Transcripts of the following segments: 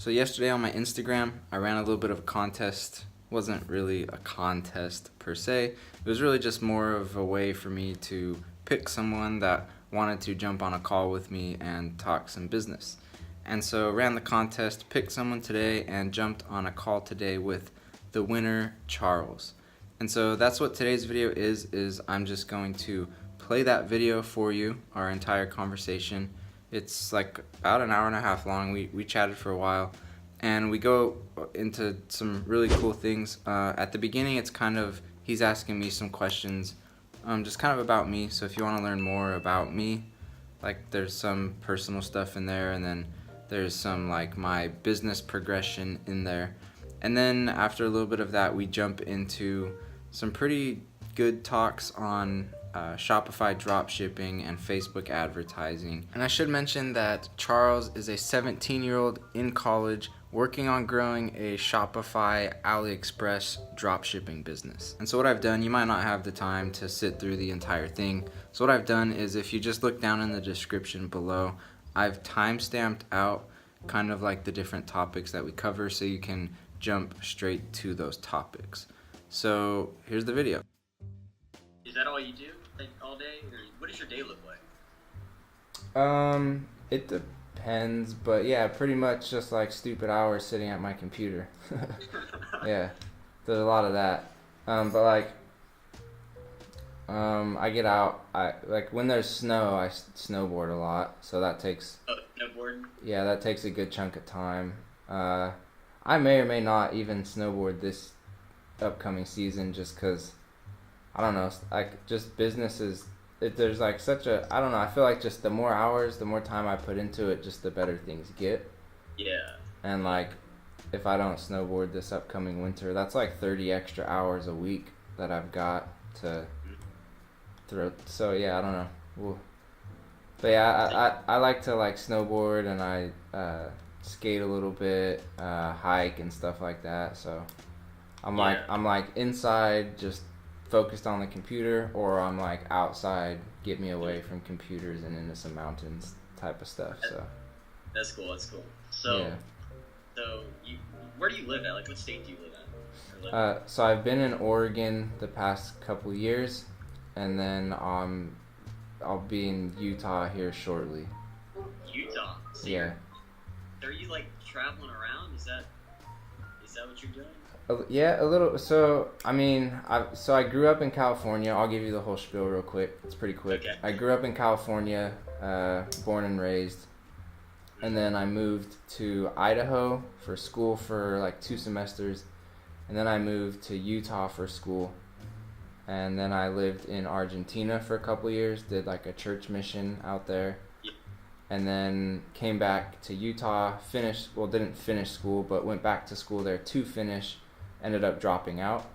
So yesterday on my Instagram, I ran a little bit of a contest. Wasn't really a contest per se. It was really just more of a way for me to pick someone that wanted to jump on a call with me and talk some business. And so ran the contest, picked someone today, and jumped on a call today with the winner, Charles. And so that's what today's video is I'm just going to play that video for you, our entire conversation. It's like about an hour and a half long. We chatted for a while, and we go into some really cool things. At the beginning, it's kind of, he's asking me some questions, just kind of about me. So if you want to learn more about me, like there's some personal stuff in there, and then there's some like my business progression in there. And then after a little bit of that, we jump into some pretty good talks on Shopify dropshipping and Facebook advertising. And I should mention that Charles is a 17-year-old in college working on growing a Shopify AliExpress dropshipping business. And so what I've done, you might not have the time to sit through the entire thing. So what I've done is, if you just look down in the description below, I've time-stamped out kind of like the different topics that we cover so you can jump straight to those topics. So here's the video. Is that all you do, like all day, or what does your day look like? It depends, but yeah, pretty much just like stupid hours sitting at my computer. Yeah, there's a lot of that. But like, I get out. I like when there's snow, I snowboard a lot, so that takes. Oh, snowboard. Yeah, that takes a good chunk of time. I may or may not even snowboard this upcoming season, just because. I don't know, like just businesses, there's like such a, I don't know, I feel like just the more hours, the more time I put into it, just the better things get. Yeah. And like, if I don't snowboard this upcoming winter, that's like 30 extra hours a week that I've got to throw. So yeah, I don't know. But yeah, I like to like snowboard, and I skate a little bit, hike and stuff like that. So I'm like inside just focused on the computer, or I'm like outside, get me away from computers and into some mountains type of stuff. So that's cool. So yeah. So where do you live at? Like, what state do you live in? So I've been in Oregon the past couple years, and then I'll be in Utah here shortly. Utah. So yeah. Are you like traveling around? Is that what you're doing? Yeah, a little. So I mean, I grew up in California. I'll give you the whole spiel real quick. It's pretty quick. Okay. I grew up in California, born and raised, and then I moved to Idaho for school for like 2 semesters, and then I moved to Utah for school, and then I lived in Argentina for a couple years. Did like a church mission out there. And then came back to Utah, didn't finish school, but went back to school there to finish. Ended up dropping out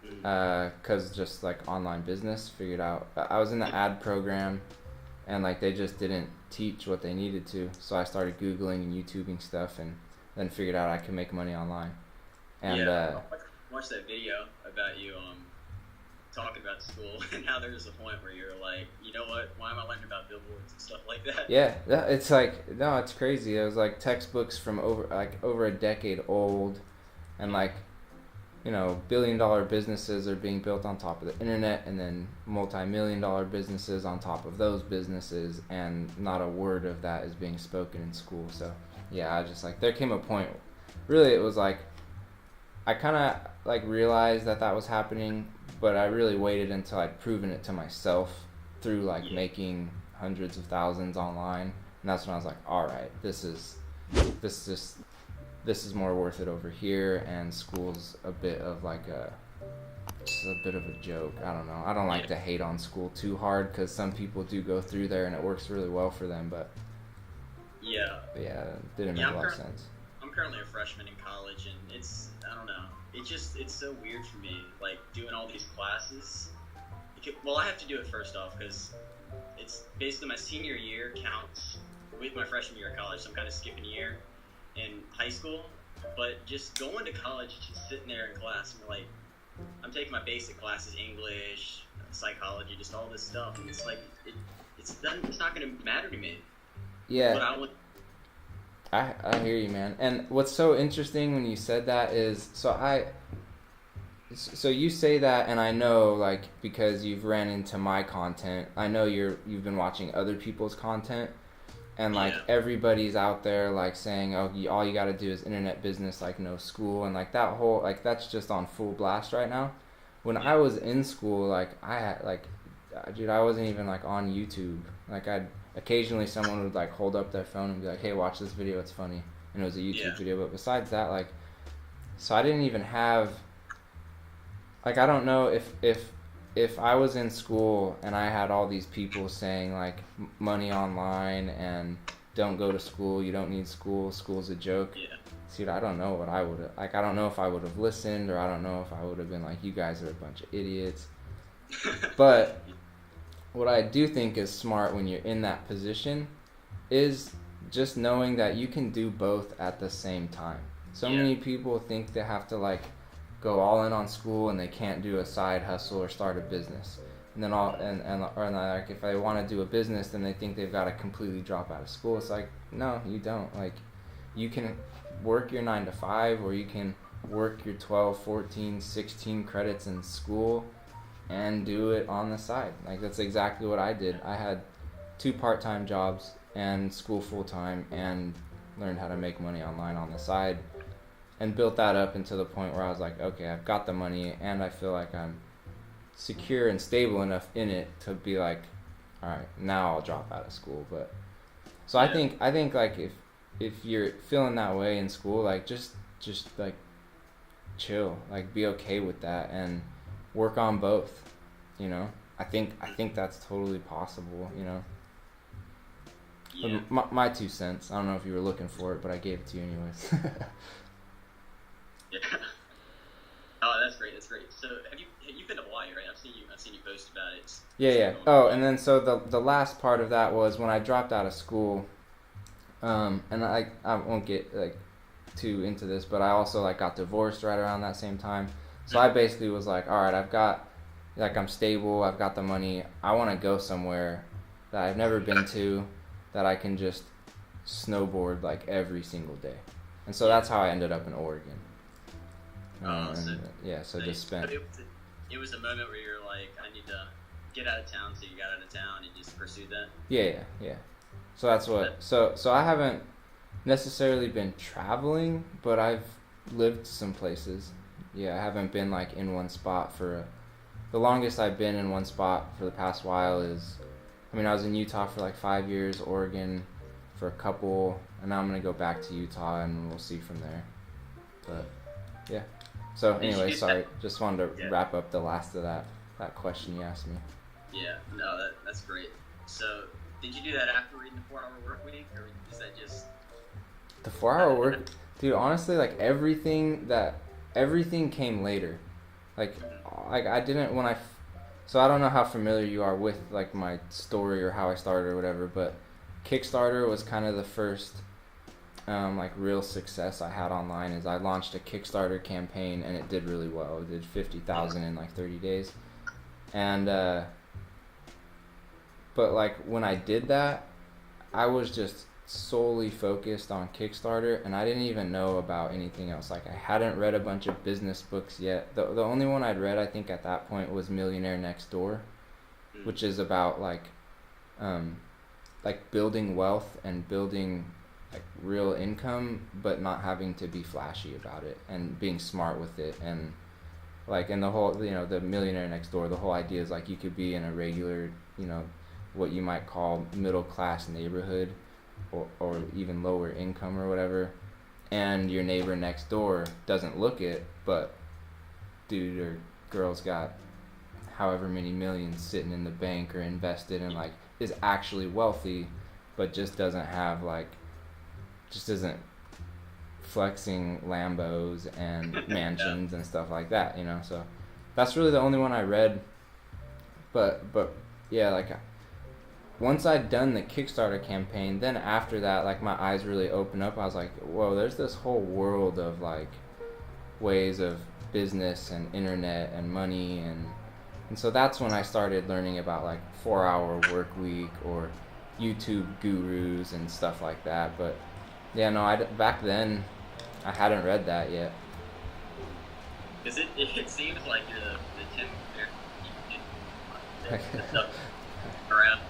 because just like online business, figured out I was in the ad program, and like they just didn't teach what they needed to. So I started Googling and YouTubing stuff, and then figured out I could make money online. And I watched that video about you talking about school and how there was a point where you're like, you know what, why am I learning about billboards and stuff like that? Yeah, it's like, no, it's crazy. It was like textbooks from over a decade old, and like, you know, billion-dollar businesses are being built on top of the internet, and then multi-million-dollar businesses on top of those businesses, and not a word of that is being spoken in school. So yeah, I just like, there came a point, really it was like, I kind of like realized that was happening, but I really waited until I'd proven it to myself through like making hundreds of thousands online, and that's when I was like, all right, this is more worth it over here, and school's a bit of like just a bit of a joke. I don't know. I don't like to hate on school too hard, because some people do go through there and it works really well for them, but yeah, it didn't make a lot of sense. I'm currently a freshman in college, and I don't know. It's so weird for me, like doing all these classes. Well, I have to do it first off because it's basically my senior year counts with my freshman year of college, so I'm kind of skipping a year in high school. But just going to college, just sitting there in class, and like, I'm taking my basic classes, English, psychology, just all this stuff, and it's like it's not going to matter to me. Yeah. But I hear you, man. And what's so interesting when you said that is, so you say that, and I know, like, because you've ran into my content, I know you've been watching other people's content, and like everybody's out there like saying, oh, all you got to do is internet business, like no school, and like that whole, like, that's just on full blast right now. When I was in school, like, I had like, dude, I wasn't even like on YouTube. Like, I'd occasionally someone would like hold up their phone and be like, hey, watch this video, it's funny, and it was a YouTube video. But besides that, like, so I didn't even have, like, I don't know if I was in school and I had all these people saying like money online and don't go to school, you don't need school, school's a joke. Yeah. Dude, I don't know what I would have, like, I don't know if I would have listened, or I don't know if I would have been like, you guys are a bunch of idiots. But what I do think is smart when you're in that position is just knowing that you can do both at the same time. So many people think they have to like go all in on school and they can't do a side hustle or start a business. And then or like if they want to do a business, then they think they've got to completely drop out of school. It's like, no, you don't. Like, you can work your 9 to 5, or you can work your 12, 14, 16 credits in school and do it on the side. Like, that's exactly what I did. I had 2 part-time jobs and school full-time, and learned how to make money online on the side, and built that up until the point where I was like, okay, I've got the money and I feel like I'm secure and stable enough in it to be like, all right, now I'll drop out of school. But so I think like if you're feeling that way in school, like just like chill, like be okay with that and work on both, you know. I think that's totally possible, you know. Yeah. My 2 cents. I don't know if you were looking for it, but I gave it to you anyways. Yeah. Oh, that's great. That's great. So, you've been to Hawaii, right? I've seen you post about it. Yeah. Oh, and then so the last part of that was when I dropped out of school. And I won't get like too into this, but I also like got divorced right around that same time. So I basically was like, all right, I've got, like, I'm stable, I've got the money, I want to go somewhere that I've never been to, that I can just snowboard like every single day. And so that's how I ended up in Oregon. So just spent. It was a moment where you're like, I need to get out of town, so you got out of town and just pursued that. Yeah. So that's what. So I haven't necessarily been traveling, but I've lived some places. Yeah, I haven't been like in one spot for. The longest I've been in one spot for the past while is, I mean, I was in Utah for like 5 years, Oregon for a couple, and now I'm gonna go back to Utah, and we'll see from there. But yeah. So anyway, sorry. Just wanted to wrap up the last of that question you asked me. Yeah. No, that's great. So, did you do that after reading the 4-Hour Workweek, or is that just the 4-hour work? Dude, honestly, like everything came later. Like I didn't so I don't know how familiar you are with like my story or how I started or whatever, but Kickstarter was kind of the first like real success I had online. Is I launched a Kickstarter campaign and it did really well. It did 50,000 in like 30 days. And but like when I did that, I was just solely focused on Kickstarter, and I didn't even know about anything else. Like, I hadn't read a bunch of business books yet. The only one I'd read, I think, at that point was Millionaire Next Door, which is about like building wealth and building like real income, but not having to be flashy about it, and being smart with it. And like, and the whole, you know, the Millionaire Next Door, the whole idea is like you could be in a regular, you know, what you might call middle class neighborhood, or even lower income or whatever, and your neighbor next door doesn't look it, but dude or girl's got however many millions sitting in the bank or invested, and like is actually wealthy, but just doesn't have isn't flexing Lambos and mansions and stuff like that, you know. So that's really the only one I read. But yeah, like once I'd done the Kickstarter campaign, then after that, like, my eyes really opened up. I was like, whoa, there's this whole world of like ways of business and internet and money, and so that's when I started learning about like 4-Hour Workweek or YouTube gurus and stuff like that. But Yeah, no, back then, I hadn't read that yet. Because it seems like you're the Tim the stuff around.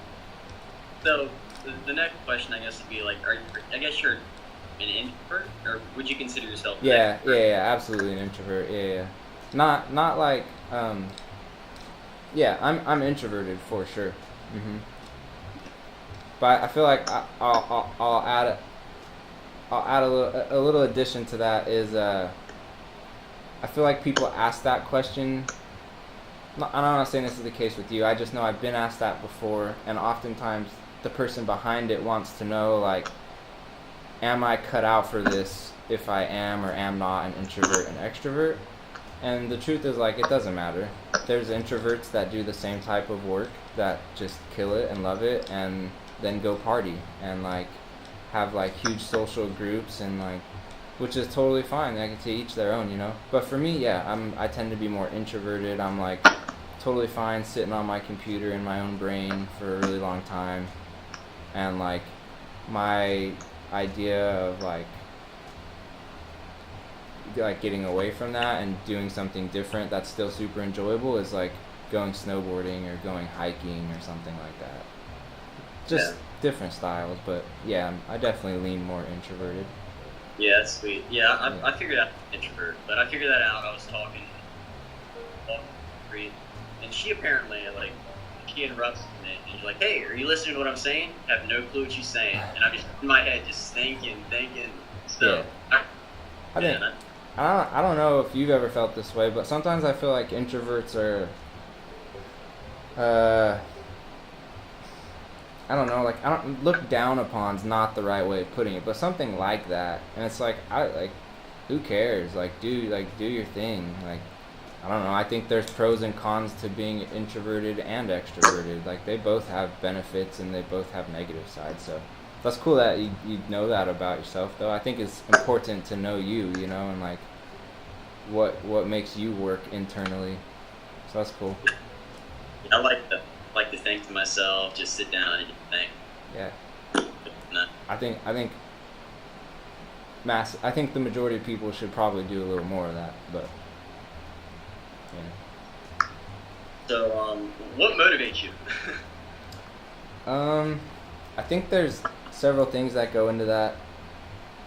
So the next question, I guess, would be like, I guess you're an introvert, or would you consider yourself an extrovert? Yeah, absolutely an introvert. Yeah. Not like yeah, I'm introverted for sure. Mhm. But I feel like I'll add a little addition to that is I feel like people ask that question. I'm not saying this is the case with you. I just know I've been asked that before, and oftentimes the person behind it wants to know, like, am I cut out for this if I am or am not an introvert and extrovert? And the truth is, like, it doesn't matter. There's introverts that do the same type of work that just kill it and love it and then go party and, like, have, like, huge social groups and, like, which is totally fine. Like, to each their own, you know? But for me, yeah, I tend to be more introverted. I'm, like, totally fine sitting on my computer in my own brain for a really long time. And, like, my idea of, like getting away from that and doing something different that's still super enjoyable is like going snowboarding or going hiking or something like that. Just different styles, but yeah, I definitely lean more introverted. Yeah, that's sweet. Yeah, I figured out introvert, but I figured that out. I was talking and she apparently, like, she interrupts me and she's like, "Hey, are you listening to what I'm saying?" I have no clue what she's saying, and I'm just in my head just thinking. So yeah. I don't know if you've ever felt this way, but sometimes I feel like introverts are I don't know, like, I don't look down upon's not the right way of putting it, but something like that. And it's like, who cares? Like, do your thing. Like, I don't know. I think there's pros and cons to being introverted and extroverted. Like, they both have benefits and they both have negative sides. So that's cool that you know that about yourself, though. I think it's important to know you know, and like what makes you work internally. So that's cool. I like to think to myself, just sit down and think. Yeah. No. I think the majority of people should probably do a little more of that, but yeah. So, what motivates you? I think there's several things that go into that,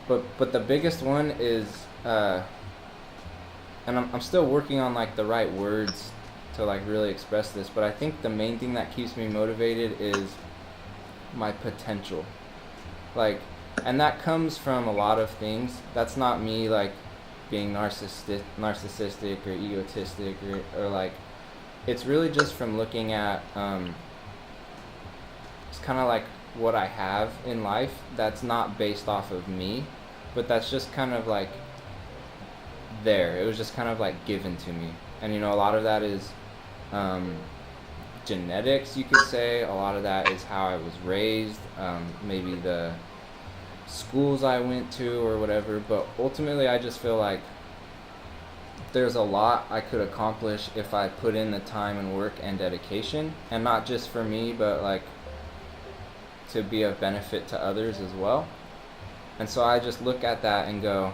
but the biggest one is, and I'm still working on like the right words to like really express this, but I think the main thing that keeps me motivated is my potential. Like, and that comes from a lot of things. That's not me like being narcissistic or egotistic or like, it's really just from looking at it's kind of like what I have in life that's not based off of me, but that's just kind of like there. It was just kind of like given to me. And you know, a lot of that is genetics, you could say. A lot of that is how I was raised, maybe the schools I went to or whatever. But ultimately, I just feel like there's a lot I could accomplish if I put in the time and work and dedication, and not just for me, but like to be of benefit to others as well. And so I just look at that and go,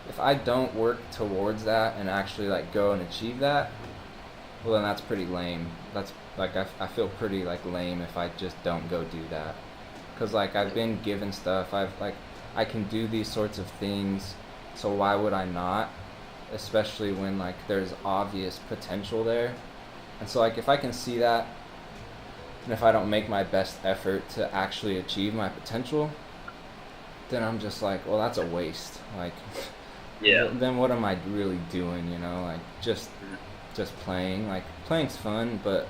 if I don't work towards that and actually like go and achieve that, well then that's pretty lame. That's like, I feel pretty like lame if I just don't go do that. Cause like I've been given stuff, I can do these sorts of things, so why would I not? Especially when like there's obvious potential there. And so like if I can see that, and if I don't make my best effort to actually achieve my potential, then I'm just like, well, that's a waste. Like, yeah. Then what am I really doing? You know, like just playing. Like, playing's fun, but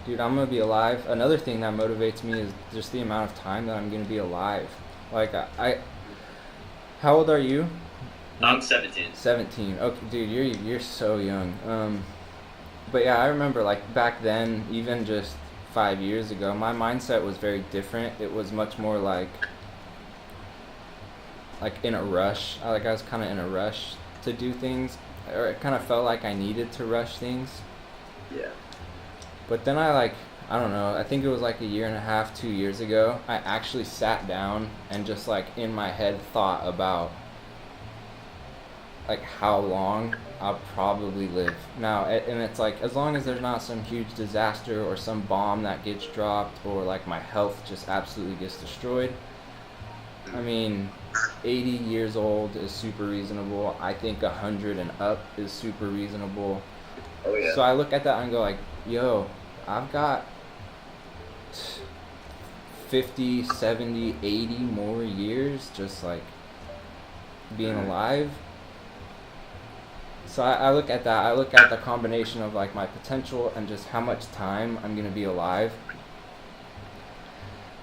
dude, I'm gonna be alive. Another thing that motivates me is just the amount of time that I'm gonna be alive. Like, how old are you? I'm 17. 17. Okay, dude, you're so young. But yeah, I remember like back then, even just 5 years ago, my mindset was very different. It was much more like in a rush. I was kind of in a rush to do things, or it kind of felt like I needed to rush things. Yeah. But then I I don't know, I think it was like a year and a half, 2 years ago, I actually sat down and just like in my head thought about like how long I'll probably live. Now, and it's like as long as there's not some huge disaster or some bomb that gets dropped or like my health just absolutely gets destroyed. I mean, 80 years old is super reasonable. I think 100 and up is super reasonable. Oh yeah. So I look at that and go like, yo, I've got 50, 70, 80 more years just like being alive. So I look at that. I look at the combination of like my potential and just how much time I'm going to be alive.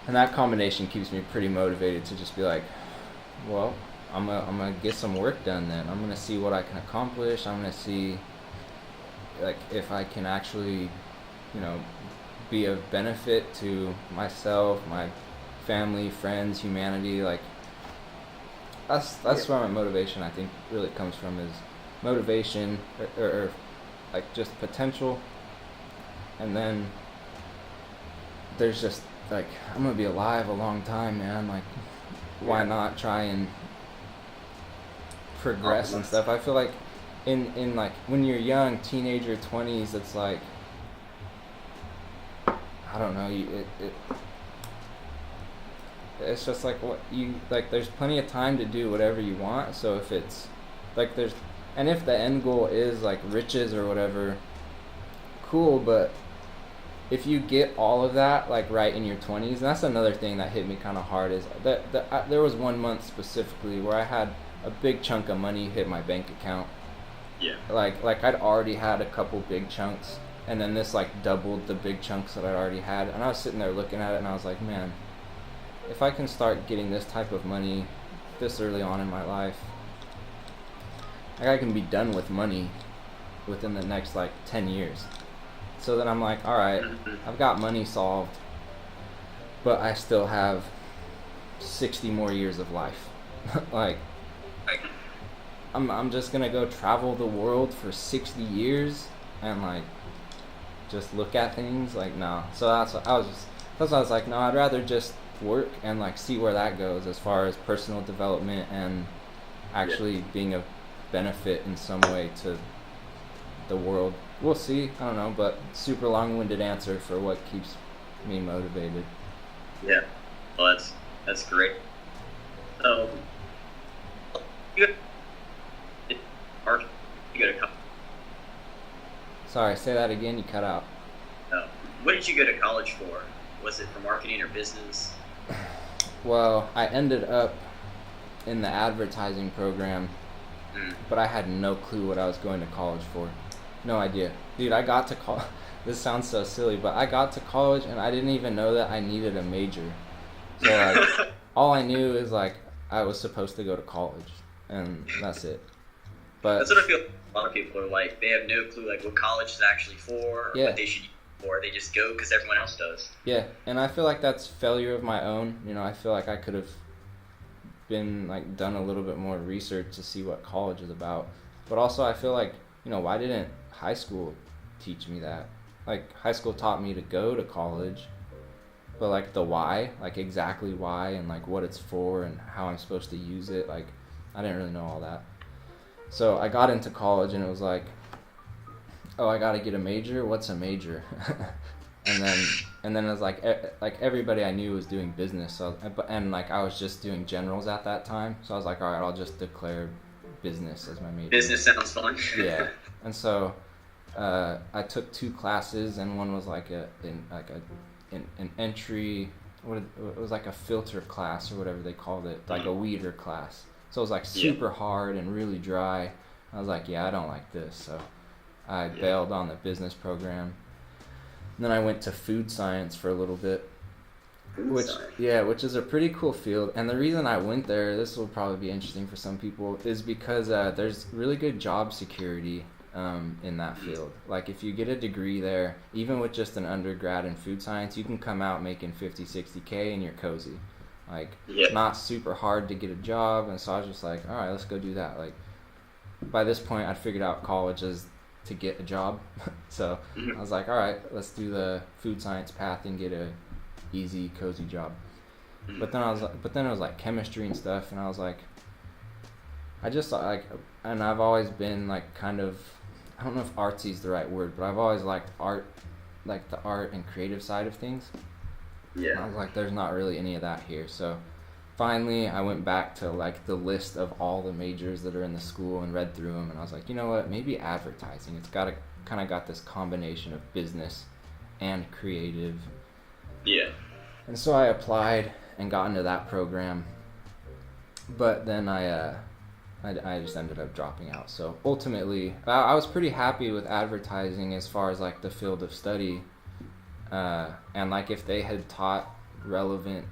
And that combination keeps me pretty motivated to just be like, well, I'm gonna get some work done then. I'm going to see what I can accomplish. I'm going to see like if I can actually, you know, be of benefit to myself, my family, friends, humanity. Like that's where my motivation I think really comes from, is motivation or like just potential. And then there's just like, I'm gonna be alive a long time, man. Like, why not try and progress and stuff? I feel like in like when you're young, teenager, 20s, it's like, I don't know, it's just like what you like. There's plenty of time to do whatever you want. So if it's like and if the end goal is like riches or whatever, cool. But if you get all of that like right in your 20s, and that's another thing that hit me kind of hard, is that there was 1 month specifically where I had a big chunk of money hit my bank account. Yeah. Like I'd already had a couple big chunks, and then this like doubled the big chunks that I'd already had. And I was sitting there looking at it, and I was like, man, if I can start getting this type of money this early on in my life, like I can be done with money within the next like 10 years. So then I'm like, all right, I've got money solved, but I still have 60 more years of life. Like, I'm just gonna go travel the world for 60 years and like just look at things. Like, no. So that's what I was like, no, I'd rather just work and like see where that goes as far as personal development and actually being of benefit in some way to the world. We'll see. I don't know, but super long-winded answer for what keeps me motivated. Yeah. Well, that's great. So, you go to college. Sorry, say that again. You cut out. What did you go to college for? Was it for marketing or business? Well, I ended up in the advertising program, but I had no clue what I was going to college for. No idea. Dude, I got to college. This sounds so silly, but I got to college and I didn't even know that I needed a major. So like, all I knew is like I was supposed to go to college, and that's it. But that's what I feel. A lot of people are like, they have no clue like what college is actually for, or what they should use it for. They just go because everyone else does. Yeah, and I feel like that's failure of my own. You know, I feel like I could have been like done a little bit more research to see what college is about. But also I feel like, you know, why didn't high school teach me that? Like, high school taught me to go to college, but like the why, like exactly why and like what it's for and how I'm supposed to use it, like I didn't really know all that. So I got into college and it was like, oh, I gotta get a major? What's a major? and then it was like everybody I knew was doing business, so and like I was just doing generals at that time, so I was like, all right, I'll just declare business as my major. Business sounds fun. Yeah. And so I took 2 classes, and one was like an entry, it was like a filter class or whatever they called it, like a weeder class. So it was like super hard and really dry. I was like, yeah, I don't like this. So I bailed on the business program. And then I went to food science for a little bit, which is a pretty cool field. And the reason I went there, this will probably be interesting for some people, is because there's really good job security in that field. Like if you get a degree there, even with just an undergrad in food science, you can come out making 50, 60K and you're cozy. Like it's not super hard to get a job. And so I was just like, all right, let's go do that. Like by this point I'd figured out college is to get a job. So I was like, all right, let's do the food science path and get a easy, cozy job. But then it was like chemistry and stuff, and I was like, I just like, and I've always been like kind of, I don't know if artsy is the right word, but I've always liked art, like the art and creative side of things. Yeah. And I was like, there's not really any of that here. So finally, I went back to like the list of all the majors that are in the school and read through them, and I was like, you know what, maybe advertising. It's got this combination of business and creative. Yeah. And so I applied and got into that program, but then I just ended up dropping out. So ultimately, I was pretty happy with advertising as far as like the field of study, and like if they had taught relevant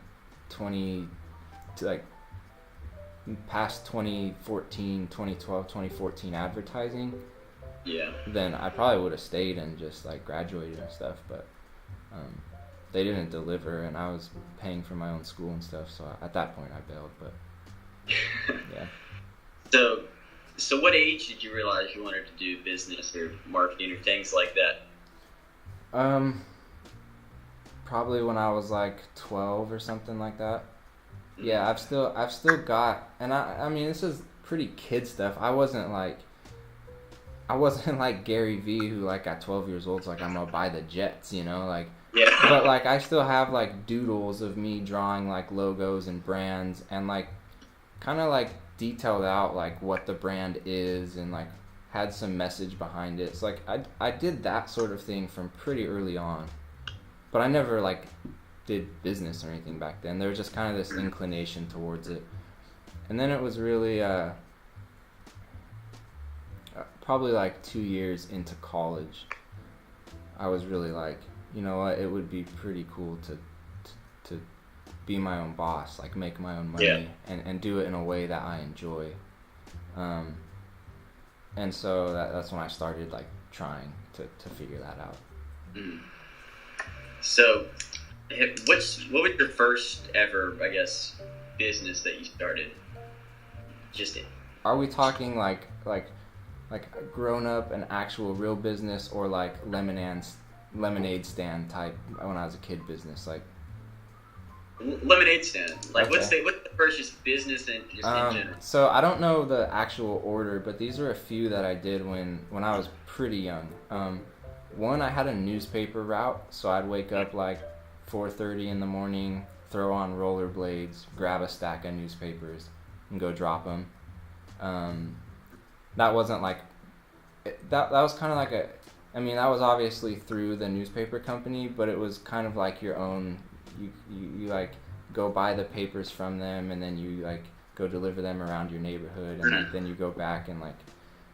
past 2014, 2012, 2014 advertising, yeah, then I probably would have stayed and just like graduated and stuff, but they didn't deliver, and I was paying for my own school and stuff, so at that point I bailed. But yeah. So what age did you realize you wanted to do business or marketing or things like that? Probably when I was like 12 or something like that. Yeah, I've still got, and I mean, this is pretty kid stuff. I wasn't like Gary Vee, who like at 12 years old is like, I'm gonna buy the Jets, you know, like. Yeah. But like I still have like doodles of me drawing like logos and brands, and like kind of like detailed out like what the brand is, and like had some message behind it. So like I did that sort of thing from pretty early on, but I never like did business or anything back then. There was just kind of this inclination towards it, and then it was really probably like 2 years into college, I was really like, you know what, it would be pretty cool to be my own boss, like make my own money. Yeah. and do it in a way that I enjoy. And so that's when I started like trying to figure that out. So what was your first ever, I guess, business that you started? Are we talking like grown up, an actual real business, or like lemonade stand type when I was a kid business, like lemonade stand? Like okay. what's the first just business in general? So I don't know the actual order, but these are a few that I did when I was pretty young. One, I had a newspaper route, so I'd wake up like 4:30 in the morning, throw on rollerblades, grab a stack of newspapers, and go drop them. That wasn't like that was kind of like that was obviously through the newspaper company, but it was kind of like your own. You like go buy the papers from them, and then you like go deliver them around your neighborhood, and like, then you go back and like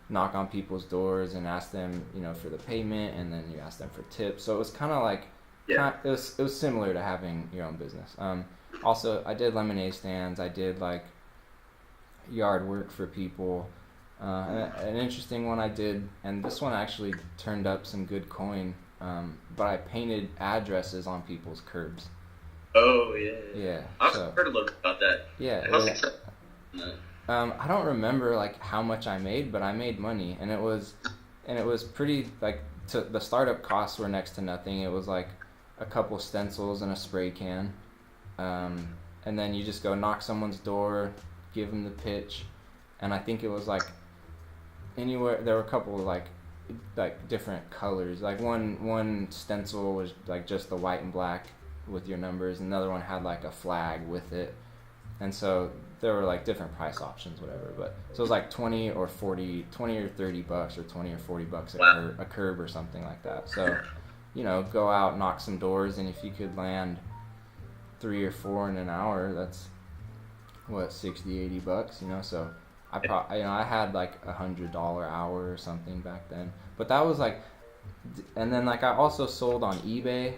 knock on people's doors and ask them, you know, for the payment, and then you ask them for tips. So it was kind of like it was similar to having your own business. Also, I did lemonade stands. I did like yard work for people. An interesting one I did, and this one actually turned up some good coin, but I painted addresses on people's curbs. Oh, yeah. Yeah. I've heard a little about that. Yeah. How's it? I don't remember like how much I made, but I made money, and it was pretty like the startup costs were next to nothing. It was like a couple stencils and a spray can, and then you just go knock someone's door, give them the pitch, and I think it was like anywhere there were a couple of like different colors. Like one stencil was like just the white and black with your numbers, another one had like a flag with it, and so there were like different price options, whatever. But so it was like 20 or 30 bucks, or 20 or 40 bucks a curb or something like that. So, you know, go out, knock some doors, and if you could land 3 or 4 in an hour, that's what, 60, 80 bucks, you know. So I had like $100 hour or something back then. But that was like, and then like I also sold on eBay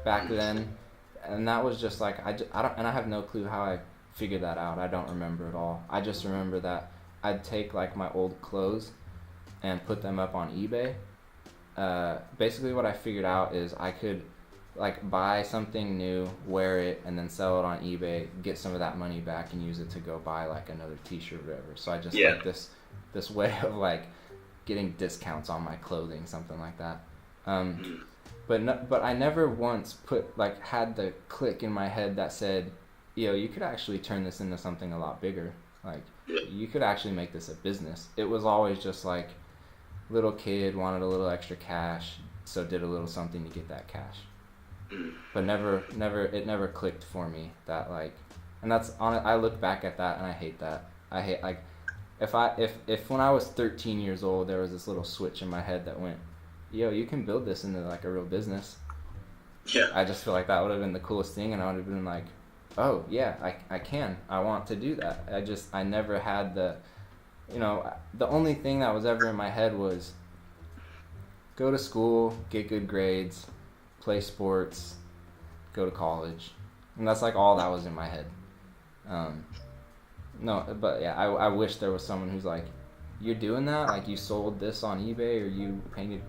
back then, and that was just like I have no clue how I figured that out. I don't remember at all. I just remember that I'd take like my old clothes and put them up on eBay. Basically what I figured out is I could like buy something new, wear it, and then sell it on eBay, get some of that money back, and use it to go buy like another t-shirt or whatever. So I just like this way of like getting discounts on my clothing, something like that. But I never once had the click in my head that said, you could actually turn this into something a lot bigger. Like, you could actually make this a business. It was always just like, little kid wanted a little extra cash, so did a little something to get that cash. But it never clicked for me that and that's I look back at that and I hate that. I hate if when I was 13 years old there was this little switch in my head that went, you can build this into like a real business. Yeah. I just feel like that would have been the coolest thing, and I would have been like, oh yeah, I can. I want to do that. I never had the only thing that was ever in my head was go to school, get good grades, play sports, go to college. And that's like all that was in my head. No, but yeah, I wish there was someone who's like, you're doing that? Like, you sold this on eBay, or you painted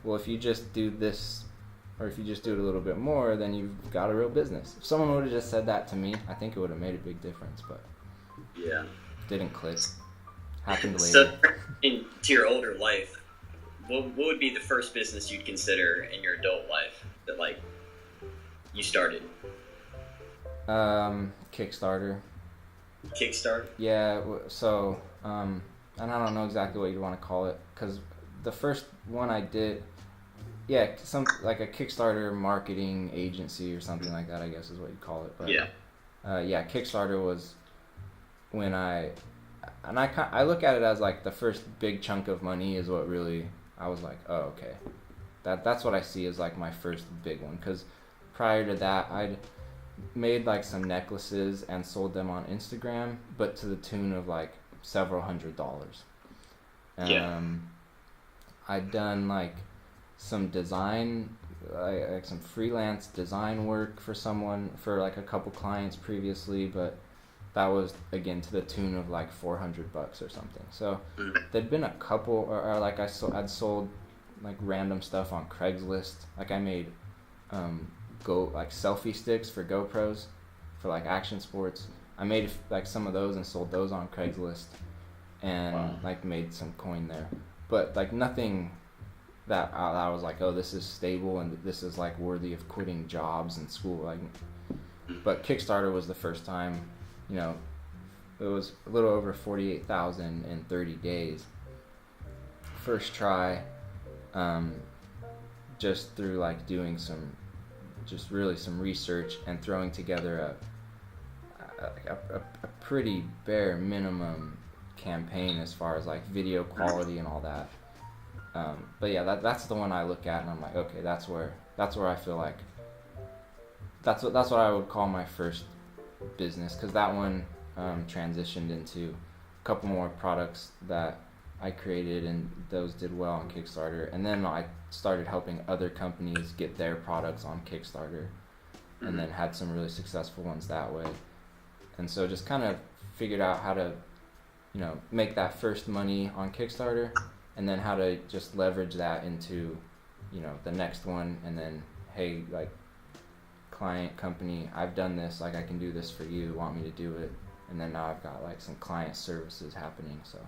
well, if you just do this, or if you just do it a little bit more, then you've got a real business. If someone would have just said that to me, I think it would have made a big difference, but yeah, didn't click. Happened later. So, into your older life, what would be the first business you'd consider in your adult life that you started? Kickstarter. Kickstarter? Yeah, so, and I don't know exactly what you'd want to call it, because the first one I did, like a Kickstarter marketing agency or something like that, I guess is what you'd call it. But, Kickstarter was when I look at it as like the first big chunk of money is what really, I was like, oh, okay. That's what I see as like my first big one, because prior to that, I'd made like some necklaces and sold them on Instagram, but to the tune of like several $100s. I'd done like some design, like some freelance design work for like a couple clients previously, but that was again to the tune of like $400 or something. So there'd been a couple, or like I'd sold like random stuff on Craigslist. Like I made selfie sticks for GoPros for like action sports. I made like some of those and sold those on Craigslist, and like made some coin there. But like nothing that I was like, oh, this is stable and this is like worthy of quitting jobs and school. Like, but Kickstarter was the first time. It was a little over 48,000 in 30 days. First try, just through like doing some research and throwing together a pretty bare minimum campaign as far as like video quality and all that. But yeah, that's the one I look at and I'm like, okay, that's where I feel like that's what I would call my first business, because that one transitioned into a couple more products that I created, and those did well on Kickstarter. And then I started helping other companies get their products on Kickstarter, and then had some really successful ones that way. And so just kind of figured out how to, make that first money on Kickstarter, and then how to just leverage that into, the next one. And then, hey, like, client, company, I've done this, like I can do this for you, want me to do it. And then now I've got like some client services happening. So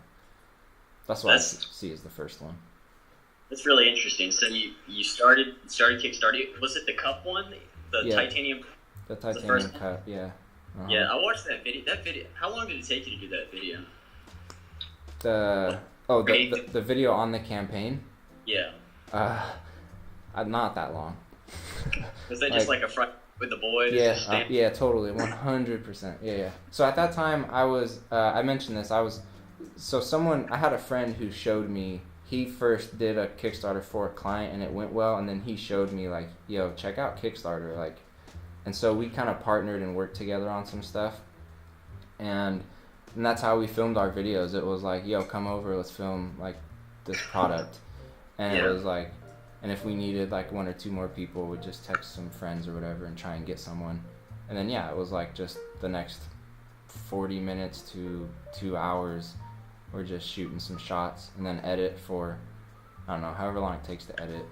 that's what I see as the first one. That's really interesting. So you started Kickstarter. Was it the cup one? The titanium? The titanium cup, yeah. Uh-huh. Yeah, I watched that video. How long did it take you to do that video? The video on the campaign? Yeah. Not that long. Was that just like a front with the boys? Yeah, totally, 100%. Yeah. So at that time, I was, I mentioned this, I had a friend who showed me, he first did a Kickstarter for a client and it went well, and then he showed me like, yo, check out Kickstarter, like, and so we kind of partnered and worked together on some stuff, and that's how we filmed our videos. It was like, yo, come over, let's film like this product, and it was like, and if we needed like one or two more people, we'd just text some friends or whatever and try and get someone. And then it was like just the next 40 minutes to 2 hours, we're just shooting some shots and then edit for, I don't know, however long it takes to edit.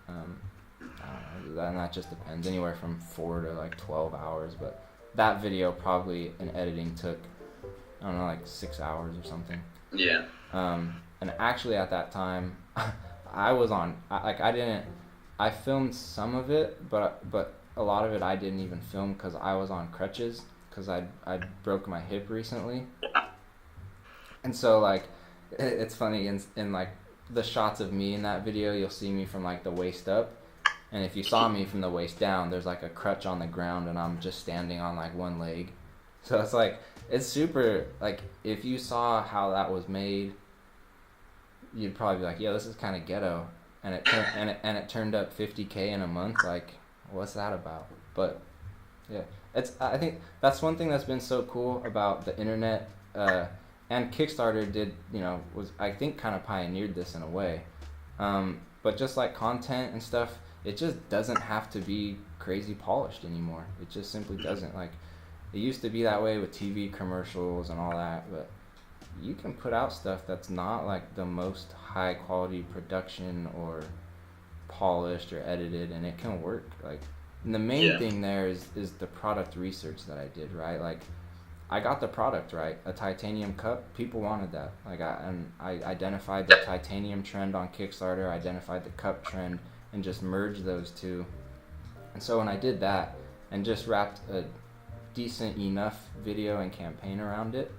I don't know, and that just depends, anywhere from 4 to like 12 hours. But that video probably in editing took, I don't know, like 6 hours or something. Yeah. And And actually at that time, I filmed some of it, but a lot of it I didn't even film because I was on crutches because I broke my hip recently. And so like it's funny in like the shots of me in that video, you'll see me from like the waist up, and if you saw me from the waist down, there's like a crutch on the ground and I'm just standing on like one leg. So it's like it's super, like if you saw how that was made, you'd probably be like, yeah, this is kind of ghetto. And it turned up 50K in a month. Like, what's that about? But yeah, I think that's one thing that's been so cool about the internet. And Kickstarter was I think kind of pioneered this in a way. But just like content and stuff, it just doesn't have to be crazy polished anymore. It just simply doesn't. Like, it used to be that way with TV commercials and all that, but you can put out stuff that's not like the most high quality production or polished or edited, and it can work. Like, and the main thing there is the product research that I did, right? Like, I got the product right, a titanium cup. People wanted that. Like, I identified the titanium trend on Kickstarter, identified the cup trend, and just merged those two. And so when I did that and just wrapped a decent enough video and campaign around it,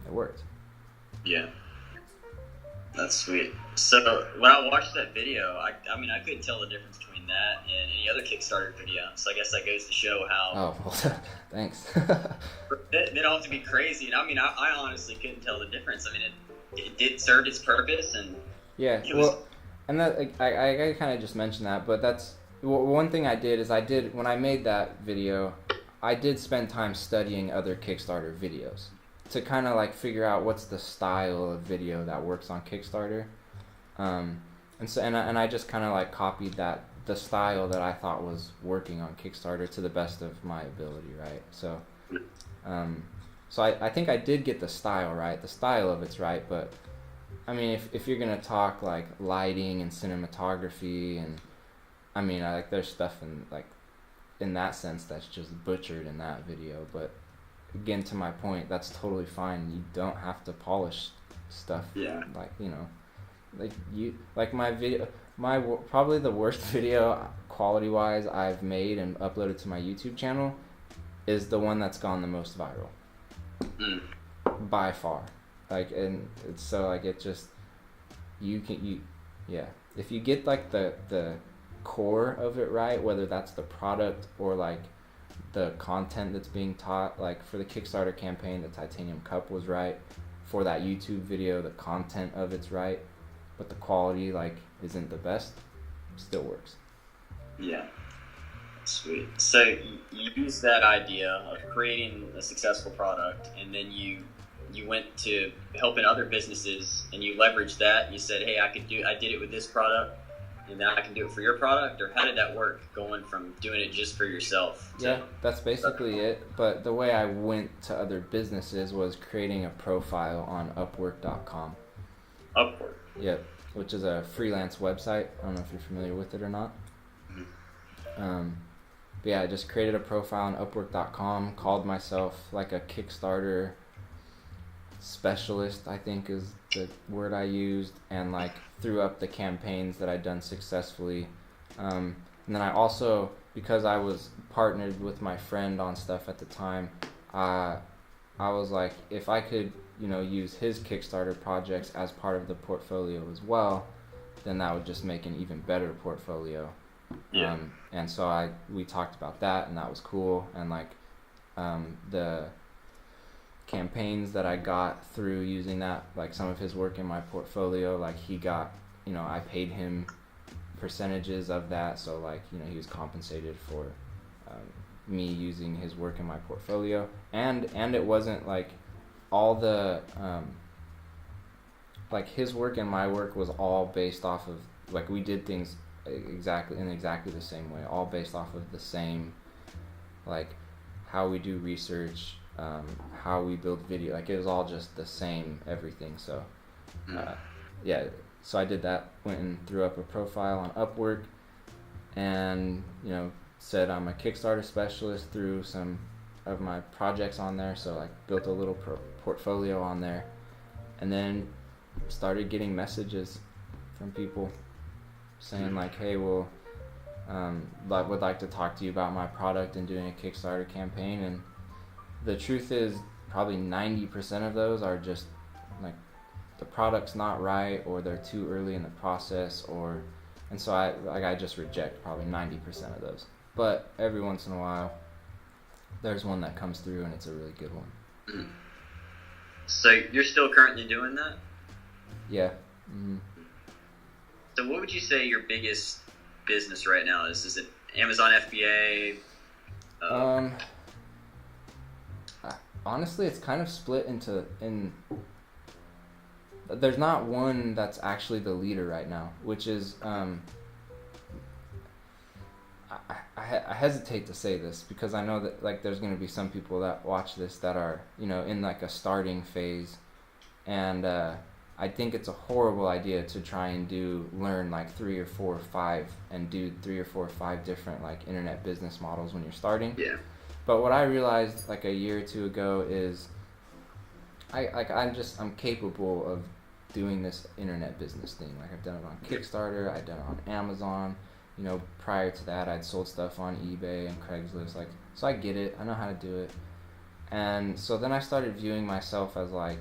it worked. Yeah. That's sweet. So when I watched that video, I mean, I couldn't tell the difference between that and any other Kickstarter video. So I guess that goes to show how... Oh, well, thanks. They don't have to be crazy. And I mean, I honestly couldn't tell the difference. I mean, it did serve its purpose, and... Yeah, and that I kind of just mentioned that, but that's... One thing I did is when I made that video, I did spend time studying other Kickstarter videos to kind of like figure out what's the style of video that works on Kickstarter, and I just kind of like copied the style that I thought was working on Kickstarter to the best of my ability, right? So, I think I did get the style right. The style of it's right, but I mean, if you're gonna talk like lighting and cinematography, and I mean, there's stuff in that sense that's just butchered in that video, but again, to my point, that's totally fine. You don't have to polish stuff. Yeah. My video, probably the worst video quality wise I've made and uploaded to my YouTube channel is the one that's gone the most viral. By far. Like, and it's so like it just if you get like the core of it right, whether that's the product or like the content that's being taught, like for the Kickstarter campaign, the titanium cup was right. For that YouTube video, the content of it's right, but the quality like isn't the best, still works. Yeah. Sweet. So you used that idea of creating a successful product, and then you went to helping other businesses, and you leveraged that. You said, hey, I did it with this product, and now I can do it for your product? Or how did that work, going from doing it just for yourself? Yeah, that's basically it. But the way I went to other businesses was creating a profile on Upwork.com. Upwork? Yep, which is a freelance website. I don't know if you're familiar with it or not. But yeah, I just created a profile on Upwork.com, called myself like a Kickstarter specialist, I think is the word I used, and like threw up the campaigns that I'd done successfully. And then I also, because I was partnered with my friend on stuff at the time, I was like, if I could, use his Kickstarter projects as part of the portfolio as well, then that would just make an even better portfolio. Yeah. And so we talked about that, and that was cool. And like the campaigns that I got through using that, like some of his work in my portfolio, like he got, I paid him percentages of that, so like, he was compensated for me using his work in my portfolio, and it wasn't like all the like his work and my work was all based off of, like, we did things exactly the same way, all based off of the same, like how we do research, how we build video, like it was all just the same everything. So so I did that, went and threw up a profile on Upwork, and said I'm a Kickstarter specialist, threw some of my projects on there, so like built a little portfolio on there, and then started getting messages from people saying like, hey, well, would like to talk to you about my product and doing a Kickstarter campaign. And the truth is probably 90% of those are just like the product's not right, or they're too early in the process, and so I just reject probably 90% of those. But every once in a while there's one that comes through and it's a really good one. So you're still currently doing that? Yeah. Mm-hmm. So what would you say your biggest business right now is? Is it Amazon FBA? Honestly, it's kind of split there's not one that's actually the leader right now, which is I hesitate to say this because I know that like there's going to be some people that watch this that are, you know, in like a starting phase, and I think it's a horrible idea to try and learn like 3 or 4 or 5 and do 3 or 4 or 5 different like internet business models when you're starting. Yeah. But what I realized like a year or two ago is I'm capable of doing this internet business thing. Like I've done it on Kickstarter, I've done it on Amazon. You know, prior to that, I'd sold stuff on eBay and Craigslist. Like, so I get it. I know how to do it. And so then I started viewing myself as like,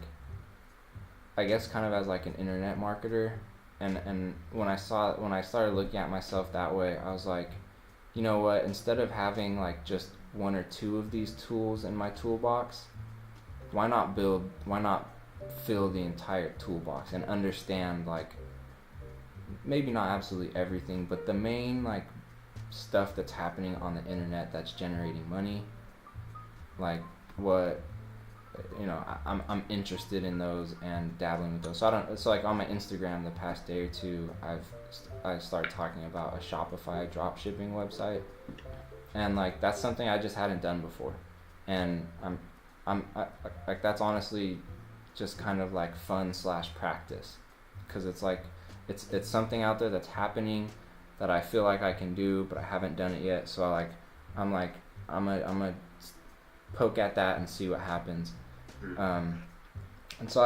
I guess kind of as like an internet marketer. And when I started looking at myself that way, I was like, you know what? Instead of having like just 1 or 2 of these tools in my toolbox, why not fill the entire toolbox and understand like, maybe not absolutely everything, but the main like stuff that's happening on the internet that's generating money, like what, you know, I'm interested in those and dabbling with those. So like on my Instagram the past day or two, I started talking about a Shopify dropshipping website, and like that's something I just hadn't done before, and I'm like that's honestly just kind of like fun / practice, because it's like it's something out there that's happening that I feel like I can do, but I haven't done it yet. So I'm gonna poke at that and see what happens. And so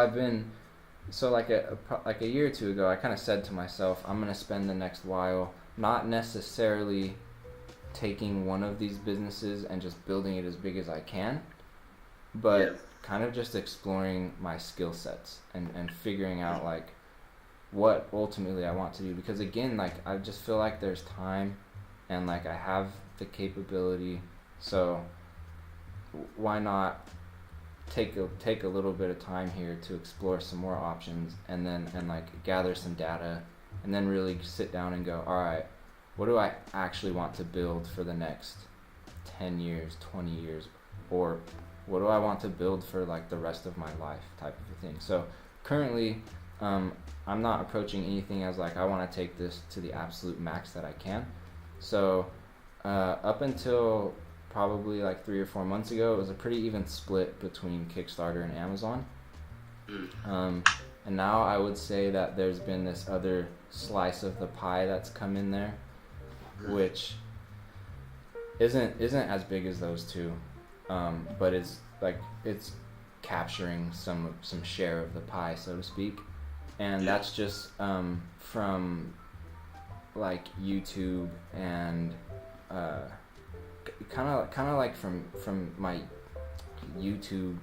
like a year or 2 ago, I kind of said to myself, I'm gonna spend the next while not necessarily taking one of these businesses and just building it as big as I can, but kind of just exploring my skill sets and figuring out like what ultimately I want to do. Because again, like I just feel like there's time and like I have the capability, so why not take a little bit of time here to explore some more options, and like gather some data, and then really sit down and go, all right, what do I actually want to build for the next 10 years, 20 years, or what do I want to build for like the rest of my life, type of a thing. So currently I'm not approaching anything as like I want to take this to the absolute max that I can. So up until probably like 3 or 4 months ago, it was a pretty even split between Kickstarter and Amazon. And now I would say that there's been this other slice of the pie that's come in there, which isn't as big as those two, but it's capturing some share of the pie, so to speak. And that's just from like YouTube and kind of like from my YouTube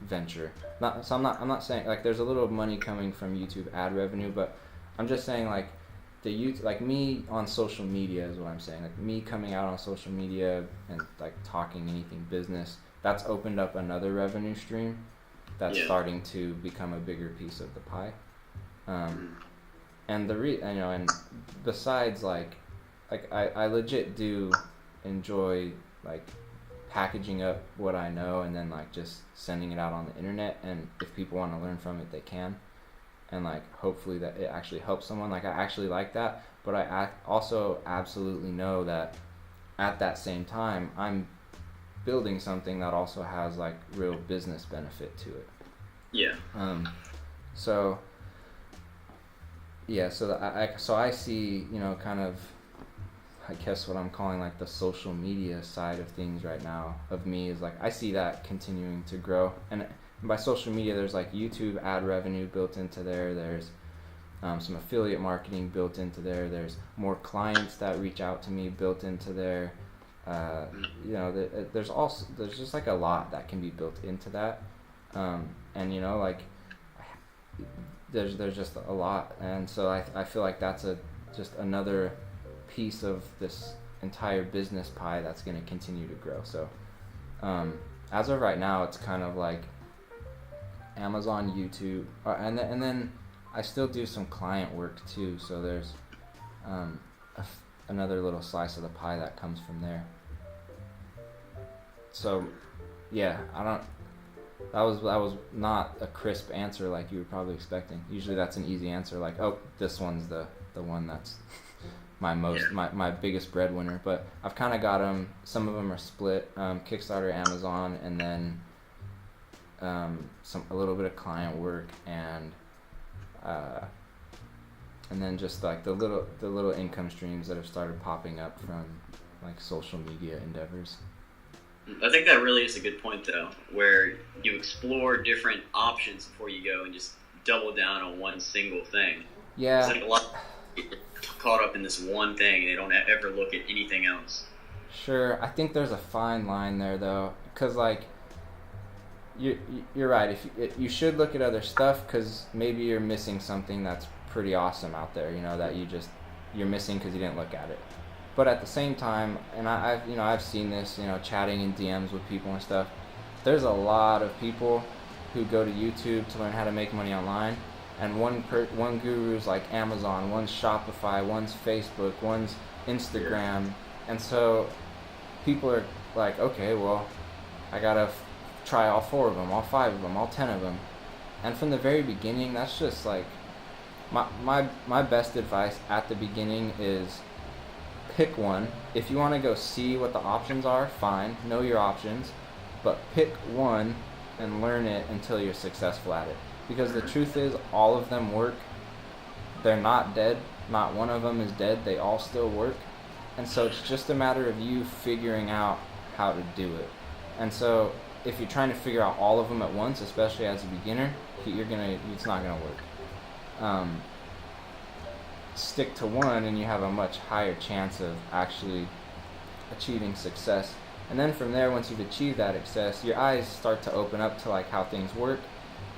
venture. I'm not saying like there's a little money coming from YouTube ad revenue, but I'm just saying like like me on social media is what I'm saying. Like me coming out on social media and like talking anything business, that's opened up another revenue stream that's starting to become a bigger piece of the pie. And and besides like I legit do enjoy like packaging up what I know and then like just sending it out on the internet, and if people want to learn from it, they can, and like hopefully that it actually helps someone. Like I actually like that, but I also absolutely know that at that same time I'm building something that also has like real business benefit to it. So I see, you know, kind of, I guess what I'm calling like the social media side of things right now of me is like I see that continuing to grow, and by social media, there's like YouTube ad revenue built into there. There's some affiliate marketing built into there. There's more clients that reach out to me built into there. There's just like a lot that can be built into that. And like there's just a lot. And so I feel like that's just another piece of this entire business pie that's going to continue to grow. So as of right now, it's kind of like Amazon, YouTube, and then I still do some client work too. So there's another little slice of the pie that comes from there. So yeah, that was not a crisp answer like you were probably expecting. Usually that's an easy answer, like, oh, this one's the one that's my biggest breadwinner. But I've kind of got them. Some of them are split, Kickstarter, Amazon, and then a little bit of client work, and then just like the little income streams that have started popping up from like social media endeavors. I think that really is a good point, though, where you explore different options before you go and just double down on one single thing. Yeah. It's like a lot of people get caught up in this one thing, and they don't ever look at anything else. Sure. I think there's a fine line there, though, because like you're right. If you should look at other stuff, because maybe you're missing something that's pretty awesome out there, that you're missing because you didn't look at it. But at the same time, and I've seen this, chatting in DMs with people and stuff. There's a lot of people who go to YouTube to learn how to make money online, and one guru's like Amazon, one's Shopify, one's Facebook, one's Instagram, and so people are like, okay, well, I gotta try all 4 of them, all 5 of them, all 10 of them, and from the very beginning, that's just like my best advice at the beginning is pick one. If you want to go see what the options are, fine, know your options, but pick one and learn it until you're successful at it. Because the truth is, all of them work. They're not dead. Not one of them is dead. They all still work. And so it's just a matter of you figuring out how to do it. And so if you're trying to figure out all of them at once, especially as a beginner, it's not gonna work. Stick to one, and you have a much higher chance of actually achieving success. And then from there, once you've achieved that success, your eyes start to open up to like how things work.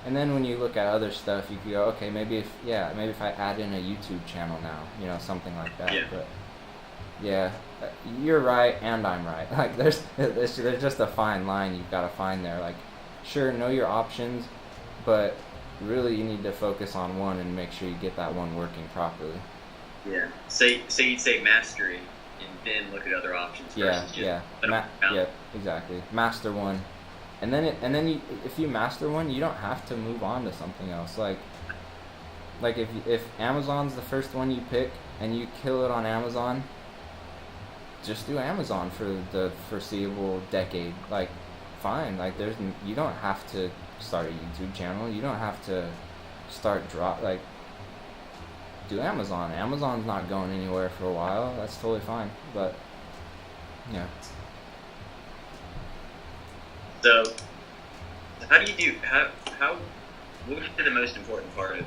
And then when you look at other stuff, you can go, okay, maybe if I add in a YouTube channel now, something like that. Yeah. But yeah, you're right, and I'm right. Like there's just a fine line you've got to find there. Like, sure, know your options, but really you need to focus on one and make sure you get that one working properly. Yeah. So you'd say mastery, and then look at other options. Yeah. Yeah. Exactly. Master one, and then if you master one, you don't have to move on to something else. Like if Amazon's the first one you pick and you kill it on Amazon, just do Amazon for the foreseeable decade. Like, fine. Like you don't have to start a YouTube channel. You don't have to do Amazon. Amazon's not going anywhere for a while. That's totally fine. But yeah. So how do you what would be the most important part of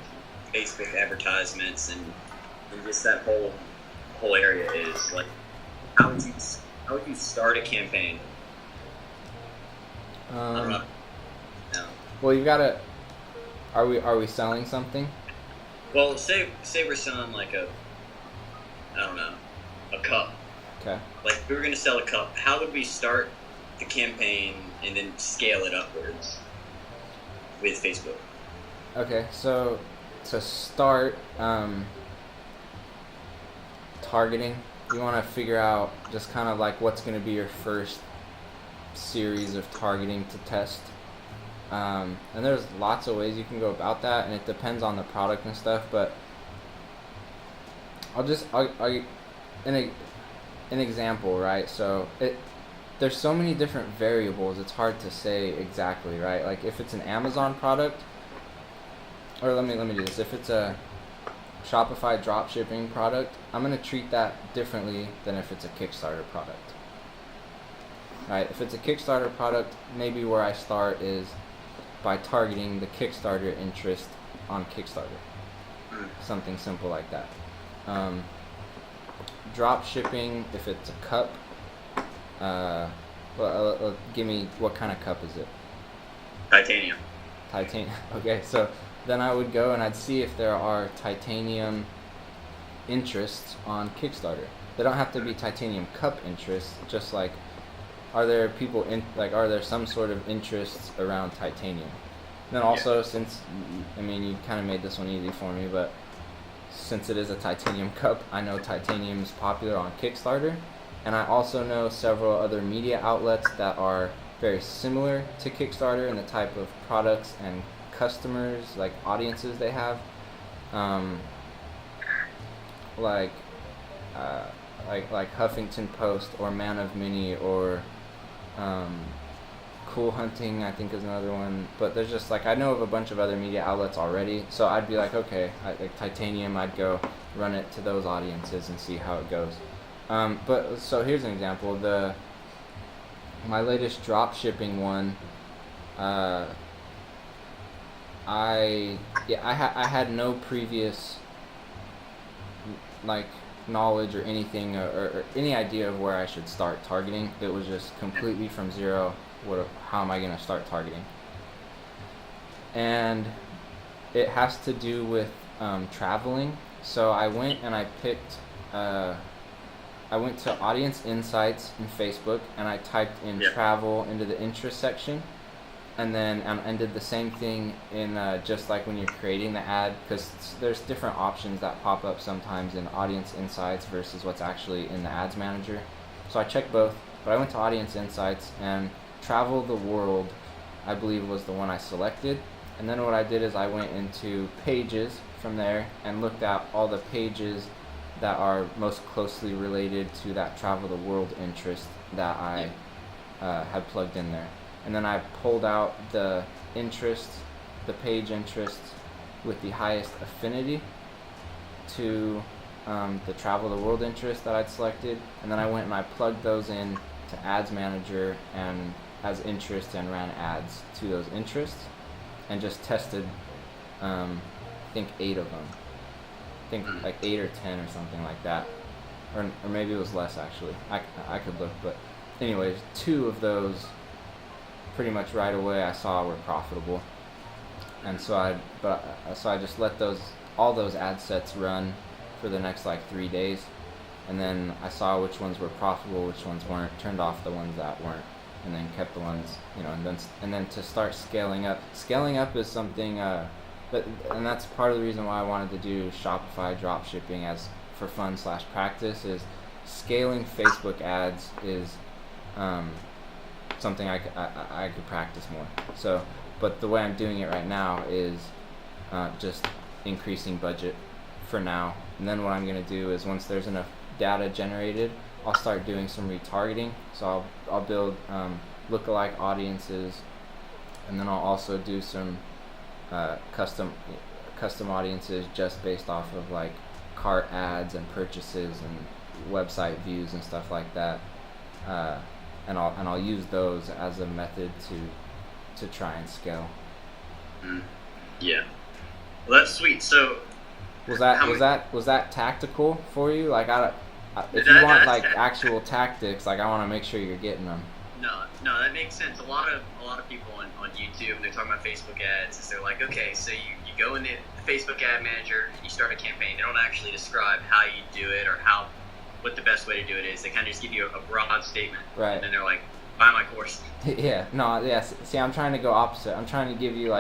Facebook advertisements and just that whole area is like how would you start a campaign? I don't know. No. Well, you gotta. Are we selling something? Well, say we're selling like a cup. Okay. Like we were gonna sell a cup. How would we start the campaign and then scale it upwards with Facebook? Okay, so to start targeting, you want to figure out just kind of like what's going to be your first series of targeting to test. And there's lots of ways you can go about that, and it depends on the product and stuff, but an example, right? So there's so many different variables, it's hard to say exactly, right? Like if it's an Amazon product, or let me do this. If it's a Shopify dropshipping product, I'm going to treat that differently than if it's a Kickstarter product. Right? If it's a Kickstarter product, maybe where I start is by targeting the Kickstarter interest on Kickstarter. Something simple like that. Drop shipping, if it's a cup, give me, what kind of cup is it? Titanium. Titanium. Okay, so then I would go and I'd see if there are titanium interests on Kickstarter. They don't have to be titanium cup interests, just like, are there some sort of interests around titanium? Then also, since, you kind of made this one easy for me, but since it is a titanium cup, I know titanium is popular on Kickstarter, and I also know several other media outlets that are very similar to Kickstarter in the type of products and customers, like audiences they have, like Huffington Post or Man of Mini or Cool Hunting, I think, is another one. But there's just I know of a bunch of other media outlets already, so I'd be like, okay, like Titanium, I'd go run it to those audiences and see how it goes. But so here's an example. My latest drop shipping one, I had no previous knowledge or anything or any idea of where I should start targeting. It was just completely from zero. How am I going to start targeting? And it has to do with traveling. So I went and I picked, I went to Audience Insights in Facebook and I typed in travel into the interest section. And then and did the same thing in just like when you're creating the ad, because there's different options that pop up sometimes in Audience Insights versus what's actually in the Ads Manager. So I checked both, but I went to Audience Insights and Travel the World, I believe, was the one I selected. And then what I did is I went into Pages from there and looked at all the pages that are most closely related to that Travel the World interest that I had plugged in there. And then I pulled out the page interest with the highest affinity to the Travel the World interest that I'd selected. And then I went and I plugged those in to Ads Manager and as interest and ran ads to those interests and just tested, I think 8 of them. I think like 8 or 10 or something like that. Or maybe it was less actually. I could look, but anyways, 2 of those pretty much right away I saw were profitable, and so I just let all those ad sets run for the next 3 days, and then I saw which ones were profitable, which ones weren't, turned off the ones that weren't, and then kept the ones, and then to start scaling up. Scaling up is something, and that's part of the reason why I wanted to do Shopify dropshipping as for fun/practice. Is scaling Facebook ads is something I could practice more. So, but the way I'm doing it right now is just increasing budget for now. And then what I'm going to do is once there's enough data generated, I'll start doing some retargeting. So I'll build lookalike audiences, and then I'll also do some custom audiences just based off of cart ads and purchases and website views and stuff like that. And I'll use those as a method to try and scale. Yeah, well, that's sweet. So was that tactical for you? If you want actual tactics, I want to make sure you're getting them. No, that makes sense. A lot of people on YouTube, they're talking about Facebook ads. Is they're like, okay, so you go into the Facebook ad manager and you start a campaign. They don't actually describe how you do it or what the best way to do it is. They kind of just give you a broad statement, right? And then they're like, buy my course. See, I'm trying to go opposite. I'm trying to give you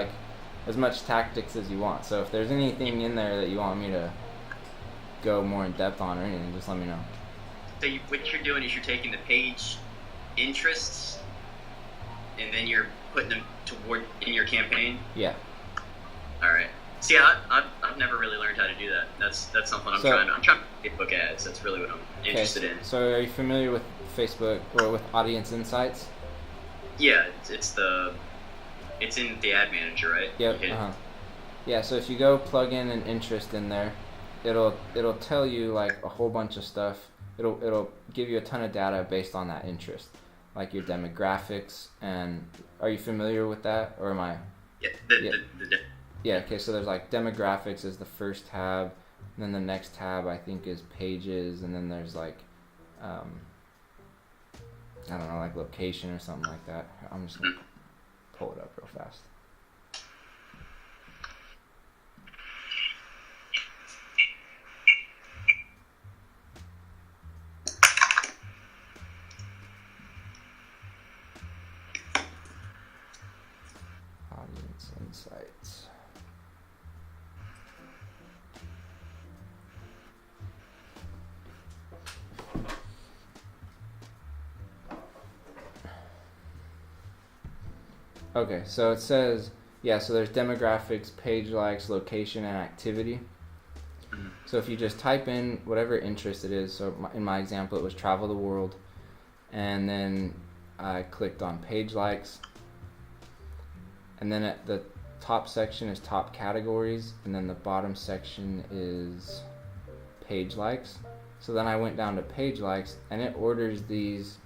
as much tactics as you want. So if there's anything in there that you want me to go more in depth on or anything, just let me know. So what you're doing is you're taking the page interests and then you're putting them toward in your campaign. Yeah. All right. See, I've never really learned how to do that. That's something I'm trying to Facebook ads. That's really what I'm interested in. So are you familiar with Facebook or with Audience Insights? Yeah, it's in the ad manager, right? Yep. Yeah, so if you go plug in an interest in there, it'll tell you a whole bunch of stuff. It'll give you a ton of data based on that interest, like your demographics. And are you familiar with that, or am I? Yeah. Yeah. Yeah, okay, so there's like demographics is the first tab, and then the next tab I think is pages, and then there's like, I don't know, like location or something like that. I'm just gonna pull it up real fast. Audience insights. Okay, so it says, yeah, so there's demographics, page likes, location, and activity. So if you just type in whatever interest it is, so in my example it was travel the world, and then I clicked on page likes, and then at the top section is top categories, and then the bottom section is page likes. So then I went down to page likes, and it orders these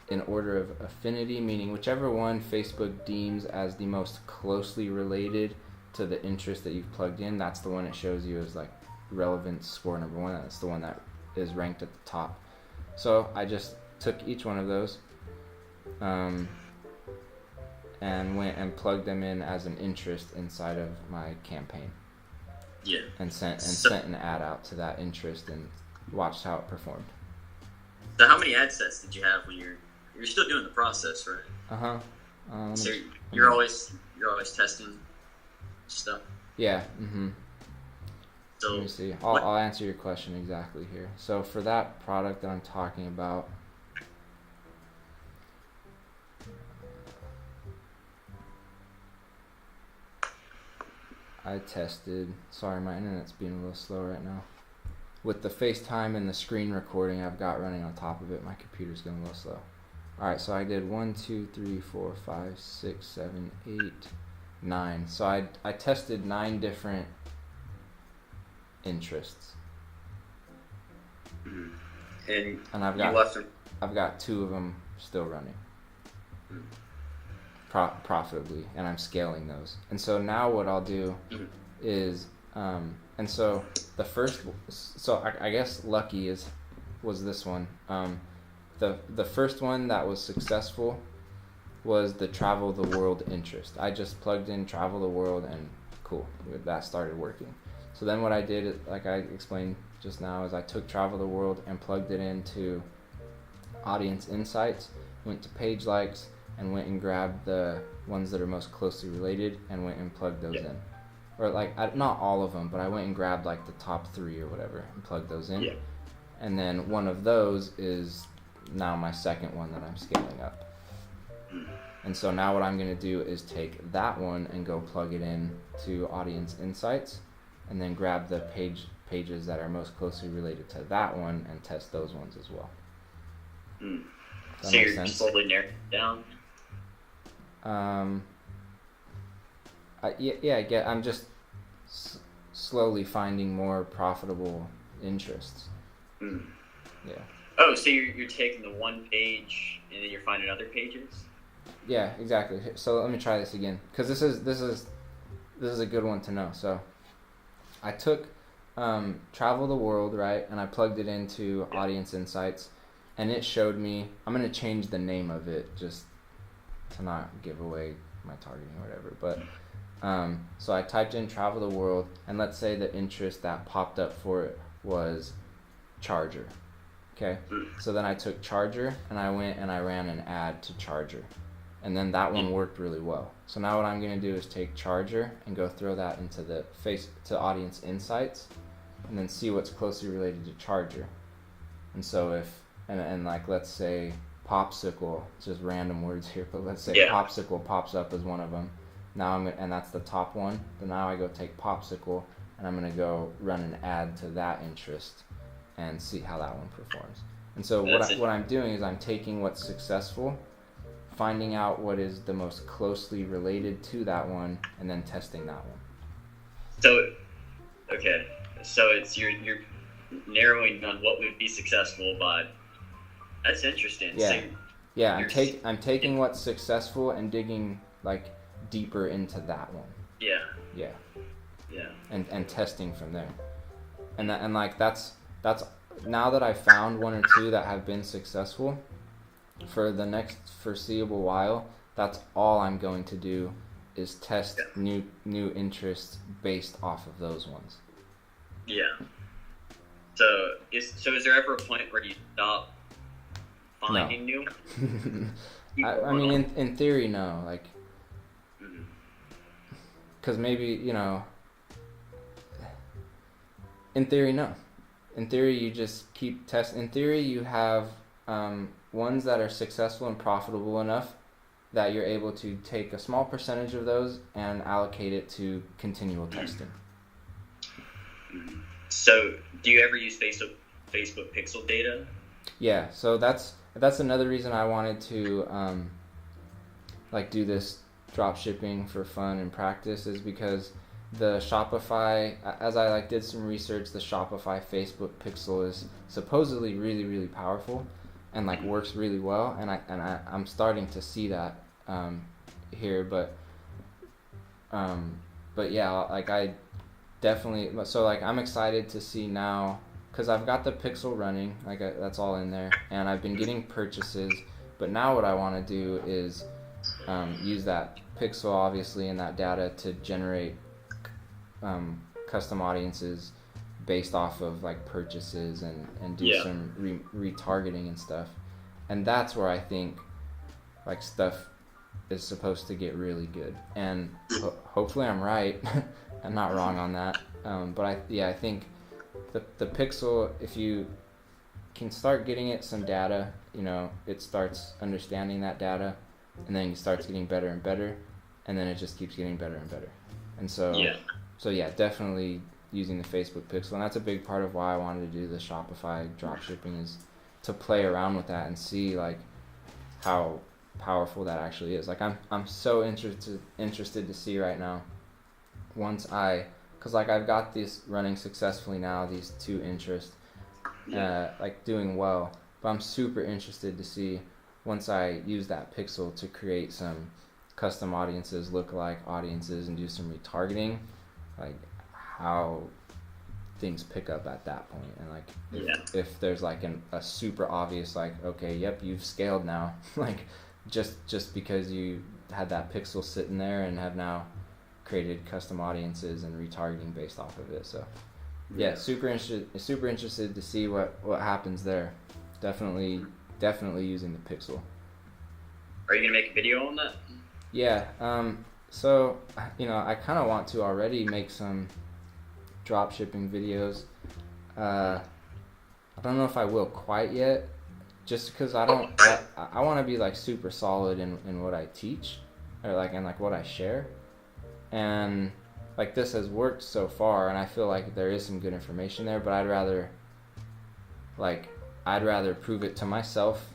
in order of affinity, meaning whichever one Facebook deems as the most closely related to the interest that you've plugged in, that's the one it shows you as like relevance score number 1. That's the one that is ranked at the top. So I just took each one of those and went and plugged them in as an interest inside of my campaign. Yeah. And sent an ad out to that interest and watched how it performed. So how many ad sets did you have when you're still doing the process, right? So you're always testing stuff. Yeah. So let me see. I'll answer your question exactly here. So for that product that I'm talking about, I tested. Sorry, my internet's being a little slow right now. With the FaceTime and the screen recording I've got running on top of it, my computer's going a little slow. Alright, so I did 1, 2, 3, 4, 5, 6, 7, 8, 9. So I tested 9 different interests. And I've got 2 of them still running profitably, and I'm scaling those. And so now what I'll do is and so the first, so I guess lucky was this one. The first one that was successful was the travel the world interest. I just plugged in travel the world, and cool, that started working. So then what I did, like I explained just now, is I took travel the world and plugged it into audience insights, went to page likes, and went and grabbed the ones that are most closely related and went and plugged those in. Or like, not all of them, but I went and grabbed like the top 3 or whatever and plugged those in. Yeah. And then one of those is now my second one that I'm scaling up. And so now what I'm going to do is take that one and go plug it in to audience insights, and then grab the pages that are most closely related to that one and test those ones as well. So you're slowly narrowing it down? I'm just slowly finding more profitable interests. Yeah. Oh, so you're taking the one page and then you're finding other pages? Yeah, exactly. So let me try this again, because this is a good one to know. So I took Travel the World, right, and I plugged it into Audience Insights, and it showed me. I'm gonna change the name of it just to not give away my targeting or whatever, but so I typed in Travel the World, and let's say the interest that popped up for it was Charger. Okay, so then I took Charger and I went and I ran an ad to Charger, and then that one worked really well. So now what I'm gonna do is take Charger and go throw that into to Audience Insights, and then see what's closely related to Charger. And so if and like, let's say Popsicle, it's just random words here, but let's say Popsicle pops up as one of them. Now and that's the top one. But now I go take Popsicle and I'm gonna go run an ad to that interest and see how that one performs. And so what I'm doing is I'm taking what's successful, finding out what is the most closely related to that one, and then testing that one. So it's you're narrowing on what would be successful, but that's interesting. Yeah, I'm taking what's successful and digging deeper into that one. Yeah. Yeah. Yeah. And testing from there. And like that's now that I found one or two that have been successful, for the next foreseeable while, that's all I'm going to do is test new interests based off of those ones. Yeah. So is there ever a point where you stop finding new? I mean, in theory, no. Like, because maybe, you know, in theory, no. In theory, you just keep testing. In theory, you have ones that are successful and profitable enough that you're able to take a small percentage of those and allocate it to continual testing. So, do you ever use Facebook pixel data? Yeah, so that's another reason I wanted to like do this drop shipping for fun and practice, is because the Shopify, as I like did some research, the Shopify Facebook pixel is supposedly really, really powerful and like works really well, and I'm starting to see that here, but yeah, like I definitely, so like I'm excited to see now, because I've got the pixel running, like that's all in there, and I've been getting purchases, but now what I want to do is use that pixel obviously and that data to generate custom audiences based off of like purchases and do some retargeting and stuff, and that's where I think like stuff is supposed to get really good, and hopefully I'm right. I'm not wrong on that, but I think the pixel, if you can start getting it some data, you know, it starts understanding that data, and then it starts getting better and better, and then it just keeps getting better and better, and so definitely using the Facebook pixel, and that's a big part of why I wanted to do the Shopify dropshipping, is to play around with that and see like how powerful that actually is. Like I'm so interested to see right now, because like I've got this running successfully now, these two interests, like doing well, but I'm super interested to see once I use that pixel to create some custom audiences, lookalike audiences, and do some retargeting, like how things pick up at that point. And like if there's like a super obvious like, okay, yep, you've scaled now, like just because you had that pixel sitting there and have now created custom audiences and retargeting based off of it. So yeah, super interested to see what happens there. Definitely using the pixel. Are you gonna make a video on that? Yeah, so you know, I kind of want to already make some drop shipping videos. I don't know if I will quite yet, just because I want to be like super solid in what I teach, or like and like what I share, and like this has worked so far, and I feel like there is some good information there, but I'd rather prove it to myself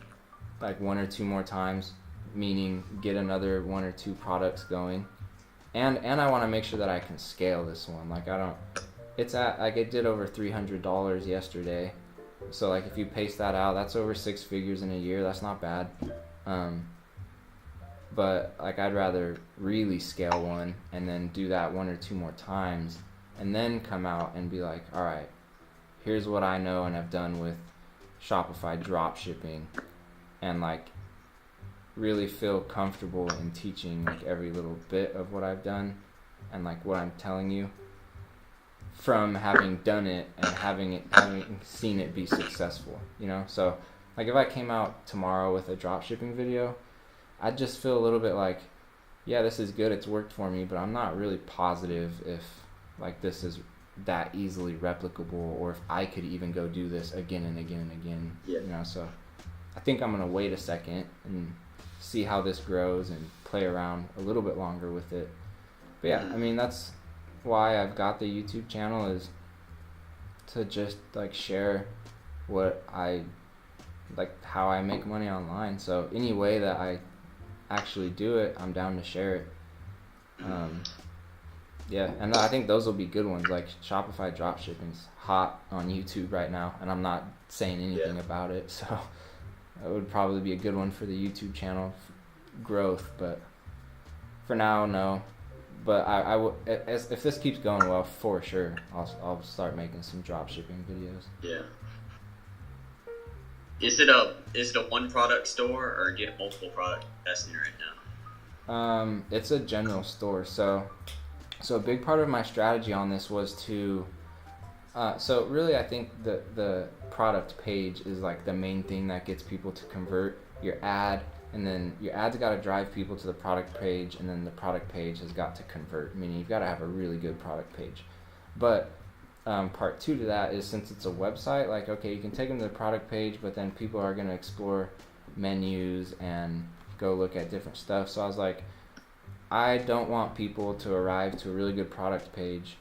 like one or two more times, meaning get another one or two products going, and I want to make sure that I can scale this one. Like it did over $300 yesterday, so like if you pace that out, that's over 6 figures in a year. That's not bad. But like I'd rather really scale one and then do that one or two more times, and then come out and be like, all right, here's what I know and have done with Shopify drop shipping, and like really feel comfortable in teaching like every little bit of what I've done and like what I'm telling you, from having done it and having seen it be successful, you know? So like if I came out tomorrow with a drop shipping video, I'd just feel a little bit like, yeah, this is good, it's worked for me, but I'm not really positive if like this is that easily replicable, or if I could even go do this again and again and again, you know? So I think I'm gonna wait a second and see how this grows and play around a little bit longer with it. But yeah, I mean, that's why I've got the YouTube channel, is to just like share what I like, how I make money online. So any way that I actually do it, I'm down to share it. Yeah, and I think those will be good ones. Like Shopify dropshipping's hot on YouTube right now, and I'm not saying anything about it, so that would probably be a good one for the YouTube channel growth. But For now, no. But if this keeps going well, for sure, I'll start making some drop shipping videos. Yeah. Is it a one product store, or do you have multiple product testing right now? It's a general store. So a big part of my strategy on this was to. So really, I think the product page is like the main thing that gets people to convert. Your ad, and then your ad's got to drive people to the product page, and then the product page has got to convert, meaning you've got to have a really good product page. But part two to that is, since it's a website, like, okay, you can take them to the product page, but then people are going to explore menus and go look at different stuff. So I was like, I don't want people to arrive to a really good product page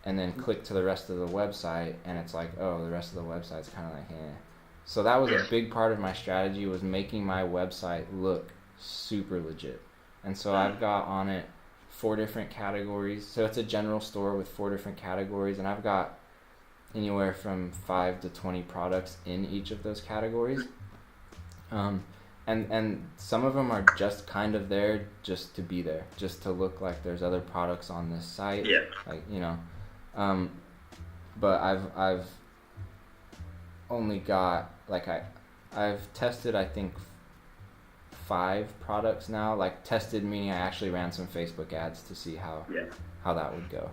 and then click to the rest of the website, and it's like, oh, the rest of the website's kind of like, eh. So that was a big part of my strategy, was making my website look super legit. And so I've got on it 4 different categories. So it's a general store with 4 different categories, and I've got anywhere from 5 to 20 products in each of those categories. And some of them are just kind of there just to be there, just to look like there's other products on this site. Yeah. Like, you know. But I've only got, like, I've tested, I think, 5 products now. Like, tested meaning I actually ran some Facebook ads to see how that would go.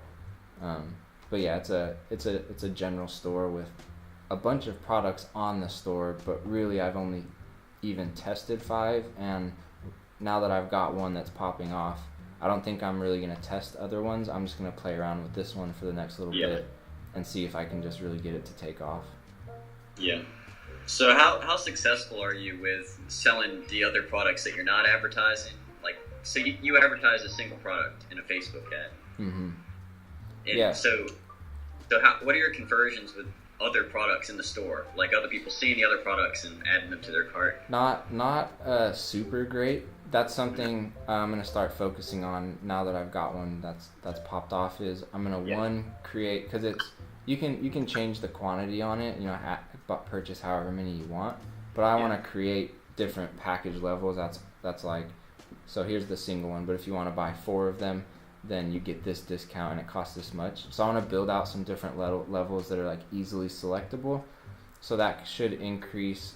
But yeah, it's a general store with a bunch of products on the store, but really I've only even tested 5, and now that I've got one that's popping off, I don't think I'm really going to test other ones. I'm just going to play around with this one for the next little bit and see if I can just really get it to take off. Yeah. So how successful are you with selling the other products that you're not advertising? Like, so you advertise a single product in a Facebook ad. Mm-hmm. And yeah. So what are your conversions with other products in the store? Like, other people seeing the other products and adding them to their cart? Not super great. That's something I'm gonna start focusing on now that I've got one that's popped off. Is I'm gonna create, because it's you can change the quantity on it. You know, purchase however many you want. But I want to create different package levels. That's like, so here's the single one. But if you want to buy 4 of them, then you get this discount and it costs this much. So I want to build out some different levels that are like easily selectable. So that should increase,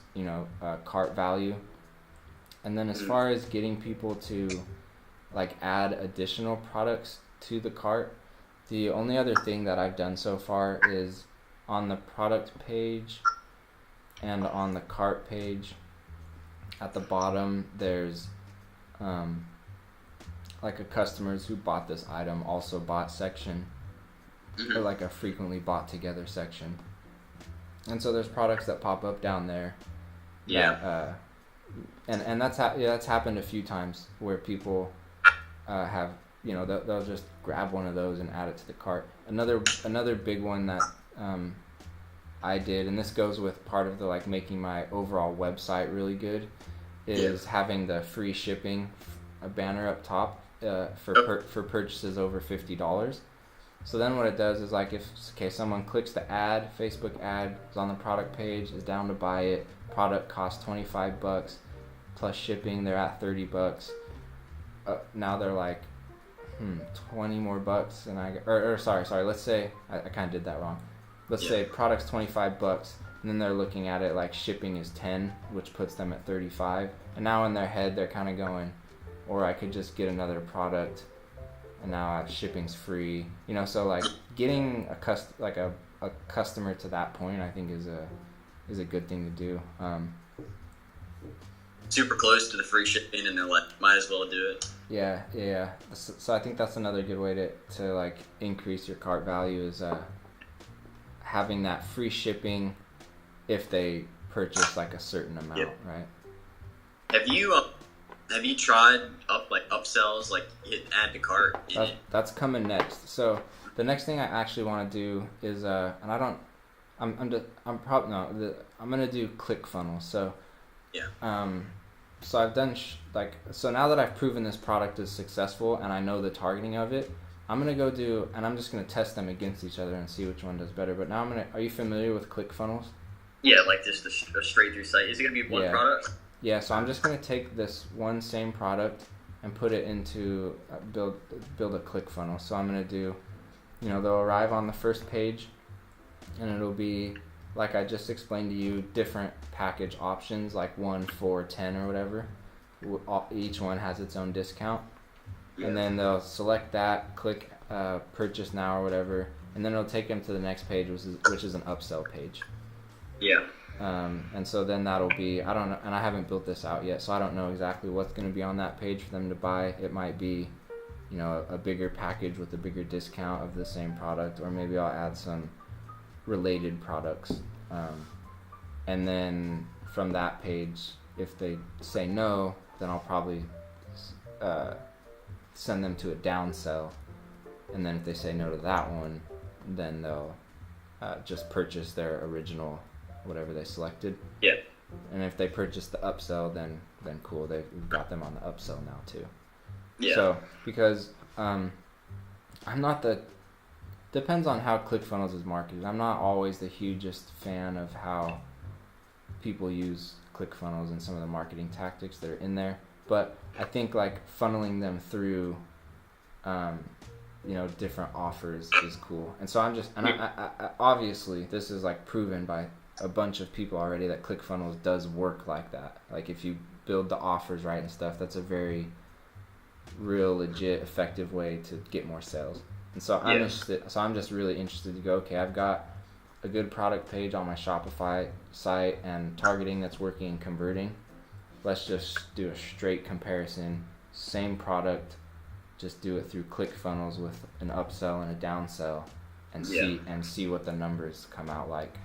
cart value. And then as far as getting people to like add additional products to the cart, the only other thing that I've done so far is on the product page and on the cart page at the bottom, there's like a customers who bought this item also bought section, or like a frequently bought together section. And so there's products that pop up down there. And that's happened a few times where people have, they'll just grab one of those and add it to the cart. Another big one that I did, and this goes with part of the like making my overall website really good, is having the free shipping banner up top for purchases over $50. So then what it does is, like, if someone clicks the ad, Facebook ad is on the product page, is down to buy it, product costs $25 plus shipping, they're at $30. Now they're like, 20 more bucks, and sorry, let's say I kind of did that wrong. Let's say product's $25, and then they're looking at it like shipping is 10, which puts them at 35. And now in their head they're kind of going, or I could just get another product, and now shipping's free. So like getting a customer to that point, I think is a good thing to do. Super close to the free shipping, and they're like, might as well do it. Yeah. So I think that's another good way to like increase your cart value, is having that free shipping if they purchase like a certain amount, right? Have you tried upsells, like hit add to cart? That's coming next. So the next thing I actually want to do is I'm gonna do ClickFunnels. So so I've done so now that I've proven this product is successful and I know the targeting of it, I'm gonna go do, and I'm just gonna test them against each other and see which one does better. But now are you familiar with ClickFunnels? Yeah, like just a straight through site. Is it gonna be one product? Yeah, so I'm just gonna take this one same product and put it into build a ClickFunnels. So I'm gonna do, they'll arrive on the first page, and it'll be like I just explained to you, different package options, like 1, 4, 10, or whatever. Each one has its own discount, and then they'll select that, click purchase now or whatever, and then it'll take them to the next page, which is an upsell page. Yeah. And so then that'll be, I don't know, and I haven't built this out yet, so I don't know exactly what's going to be on that page for them to buy. It might be, a bigger package with a bigger discount of the same product, or maybe I'll add some related products. And then from that page, if they say no, then I'll probably send them to a downsell. And then if they say no to that one, then they'll just purchase their original whatever they selected. Yeah. And if they purchase the upsell, then cool, we've got them on the upsell now too. Yeah. So because I'm not depends on how ClickFunnels is marketed. I'm not always the hugest fan of how people use ClickFunnels and some of the marketing tactics that are in there, but I think like funneling them through different offers is cool. And so I obviously this is like proven by a bunch of people already that ClickFunnels does work like that. Like if you build the offers right and stuff, that's a very real, legit, effective way to get more sales. And so I'm interested. So I'm just really interested to go, okay, I've got a good product page on my Shopify site and targeting that's working and converting. Let's just do a straight comparison. Same product, just do it through ClickFunnels with an upsell and a downsell, and see what the numbers come out like,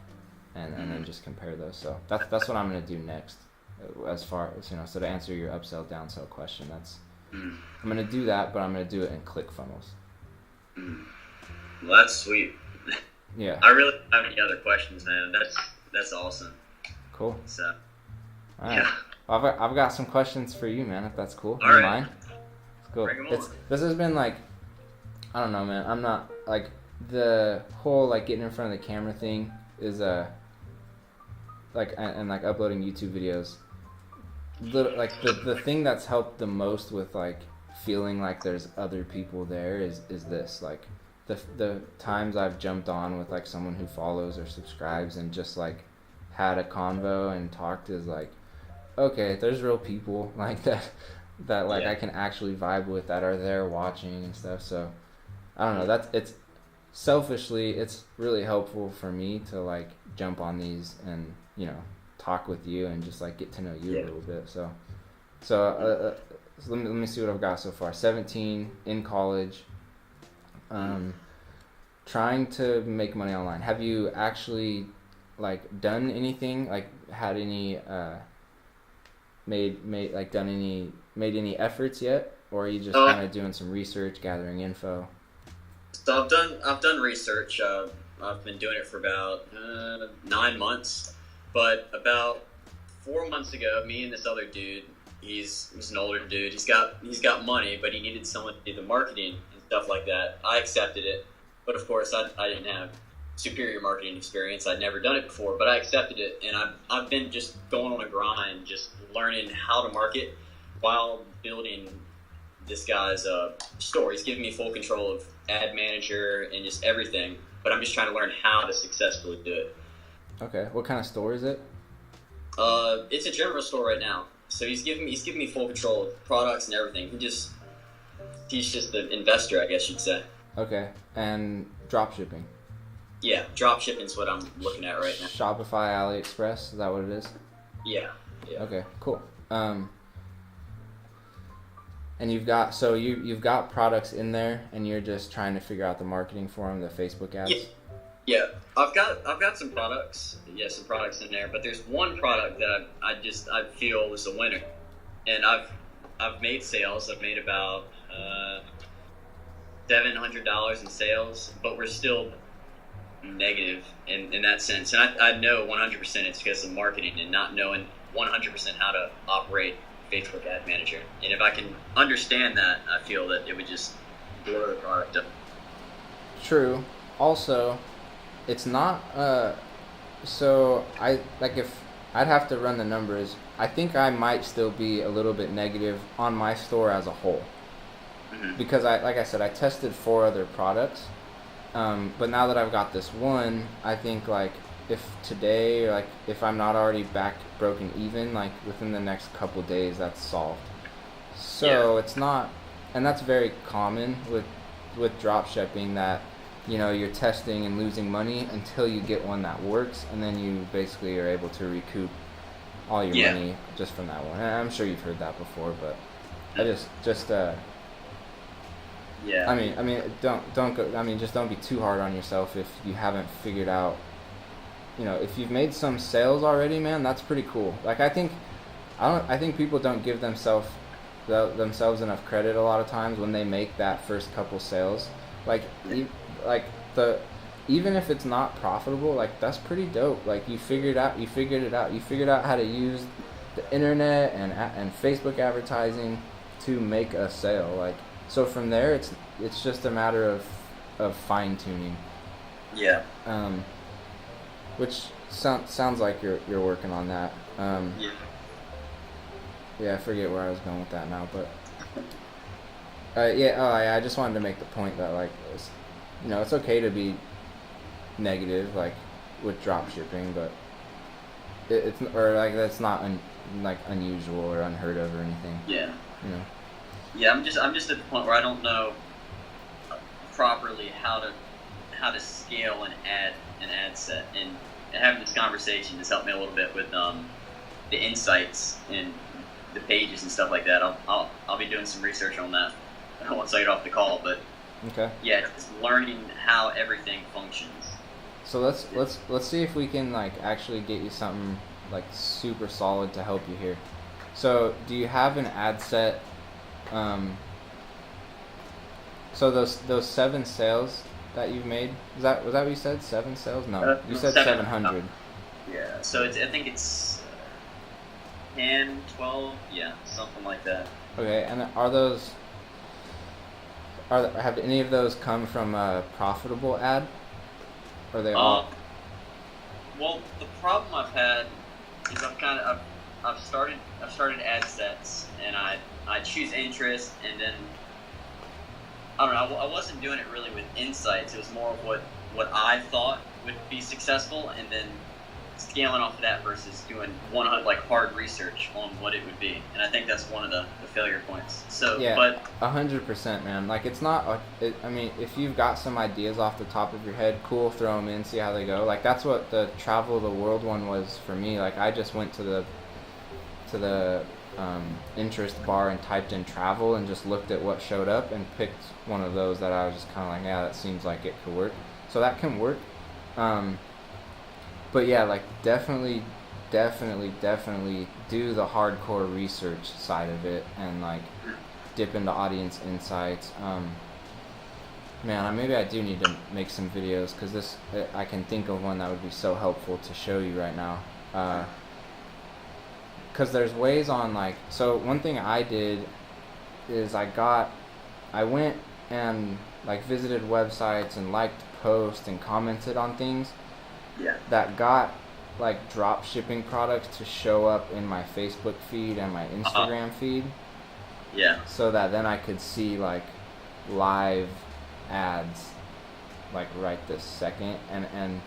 and then just compare those. So that's what I'm gonna do next. As far as so to answer your upsell downsell question, I'm gonna do that, but I'm gonna do it in ClickFunnels. Well, that's sweet. Yeah. I really don't have any other questions, man. That's awesome. Cool. So. All right. Yeah. Well, I've got some questions for you, man. If that's cool. All right. Mind? Cool. Bring 'em on. This has been like, I don't know, man. I'm not like the whole like getting in front of the camera thing is like and like uploading YouTube videos. Like the thing that's helped the most with like feeling like there's other people there is this, like the times I've jumped on with like someone who follows or subscribes and just like had a convo and talked is like, okay, there's real people like that like I can actually vibe with, that are there watching and stuff. So I don't know, it's selfishly it's really helpful for me to like jump on these and talk with you and just like get to know you a little bit. So let me see what I've got so far. 17, in college, trying to make money online. Have you actually like done anything, like had any made any efforts yet, or are you just kind of doing some research, gathering info? So I've done research. I've been doing it for about 9 months, but about 4 months ago, me and this other dude, he's an older dude. He's got money, but he needed someone to do the marketing and stuff like that. I accepted it, but of course I didn't have superior marketing experience. I'd never done it before, but I accepted it, and I've been just going on a grind, just learning how to market while building this guy's store. He's giving me full control of ad manager and just everything, but I'm just trying to learn how to successfully do it. Okay, what kind of store is it? It's a general store right now. So he's giving me full control of products and everything. He's just the investor, I guess you'd say. Okay, and dropshipping. Yeah, dropshipping is what I'm looking at right now. Shopify, AliExpress, is that what it is? Yeah. Okay, cool. And you've got products in there, and you're just trying to figure out the marketing for them, the Facebook ads. Yeah. I've got some products. Yeah, some products in there, but there's one product that I feel is a winner, and I've made sales. I've made about $700 in sales, but we're still negative in that sense. And I know 100% it's because of marketing and not knowing 100% how to operate Facebook Ad Manager. And if I can understand that, I feel that it would just blow the product up. True. Also, it's not so I like I'd have to run the numbers. I think I might still be a little bit negative on my store as a whole. Because like I said, I tested 4 other products. But now that I've got this one, I think like if today, like if I'm not already back broken even, like within the next couple days, that's solved. So it's not, and that's very common with drop shipping, that you're testing and losing money until you get one that works, and then you basically are able to recoup all your money just from that one. And I'm sure you've heard that before, but I just I mean, don't go. I mean, just don't be too hard on yourself if you haven't figured out. If you've made some sales already, man, that's pretty cool. Like I think people don't give themselves enough credit a lot of times when they make that first couple sales. Even if it's not profitable, like that's pretty dope. Like you figured it out. You figured out how to use the internet and Facebook advertising to make a sale. Like. So from there, it's just a matter of fine tuning. Yeah. Which sounds like you're working on that. Yeah, I forget where I was going with that now, but. I just wanted to make the point that like, it's okay to be negative like with drop shipping, but that's not unusual or unheard of or anything. Yeah. Yeah, I'm just at the point where I don't know properly how to scale an ad set, and having this conversation has helped me a little bit with the insights and the pages and stuff like that. I'll be doing some research on that once I get off the call, but okay. Yeah, just learning how everything functions. So let's see if we can like actually get you something like super solid to help you here. So do you have an ad set? So those 7 sales that you've made, was that what you said? 7 sales? No, you said 700. Yeah. So I think it's 10, 12, yeah, something like that. Okay, and have any of those come from a profitable ad? Or are they all? Well, the problem I've had is I've started ad sets, and I choose interest, and then I don't know. I wasn't doing it really with insights. It was more of what I thought would be successful, and then scaling off of that versus doing hard research on what it would be. And I think that's one of the failure points. So yeah, but 100%, man. Like it's not. I mean, if you've got some ideas off the top of your head, cool. Throw them in, see how they go. Like that's what the travel the world one was for me. Like I just went to the interest bar and typed in travel and just looked at what showed up and picked one of those that I was just kind of like, yeah, that seems like it could work. So that can work. But yeah, like definitely do the hardcore research side of it and like dip into audience insights. Man, maybe I do need to make some videos because I can think of one that would be so helpful to show you right now. Because there's ways on like, so one thing I did is I went and like visited websites and liked posts and commented on things that got like drop shipping products to show up in my Facebook feed and my Instagram feed. Yeah. So that then I could see like live ads like right this second. And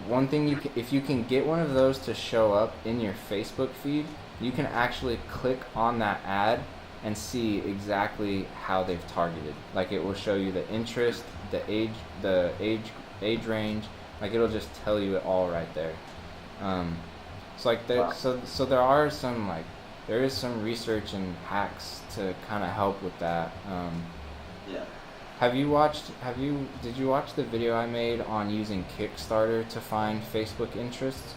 one thing if you can get one of those to show up in your Facebook feed, you can actually click on that ad and see exactly how they've targeted. Like it will show you the interest, the age range. Like it'll just tell you it all right there. So like there, wow. So there is some research and hacks to kind of help with that. Yeah. Did you watch the video I made on using Kickstarter to find Facebook interests?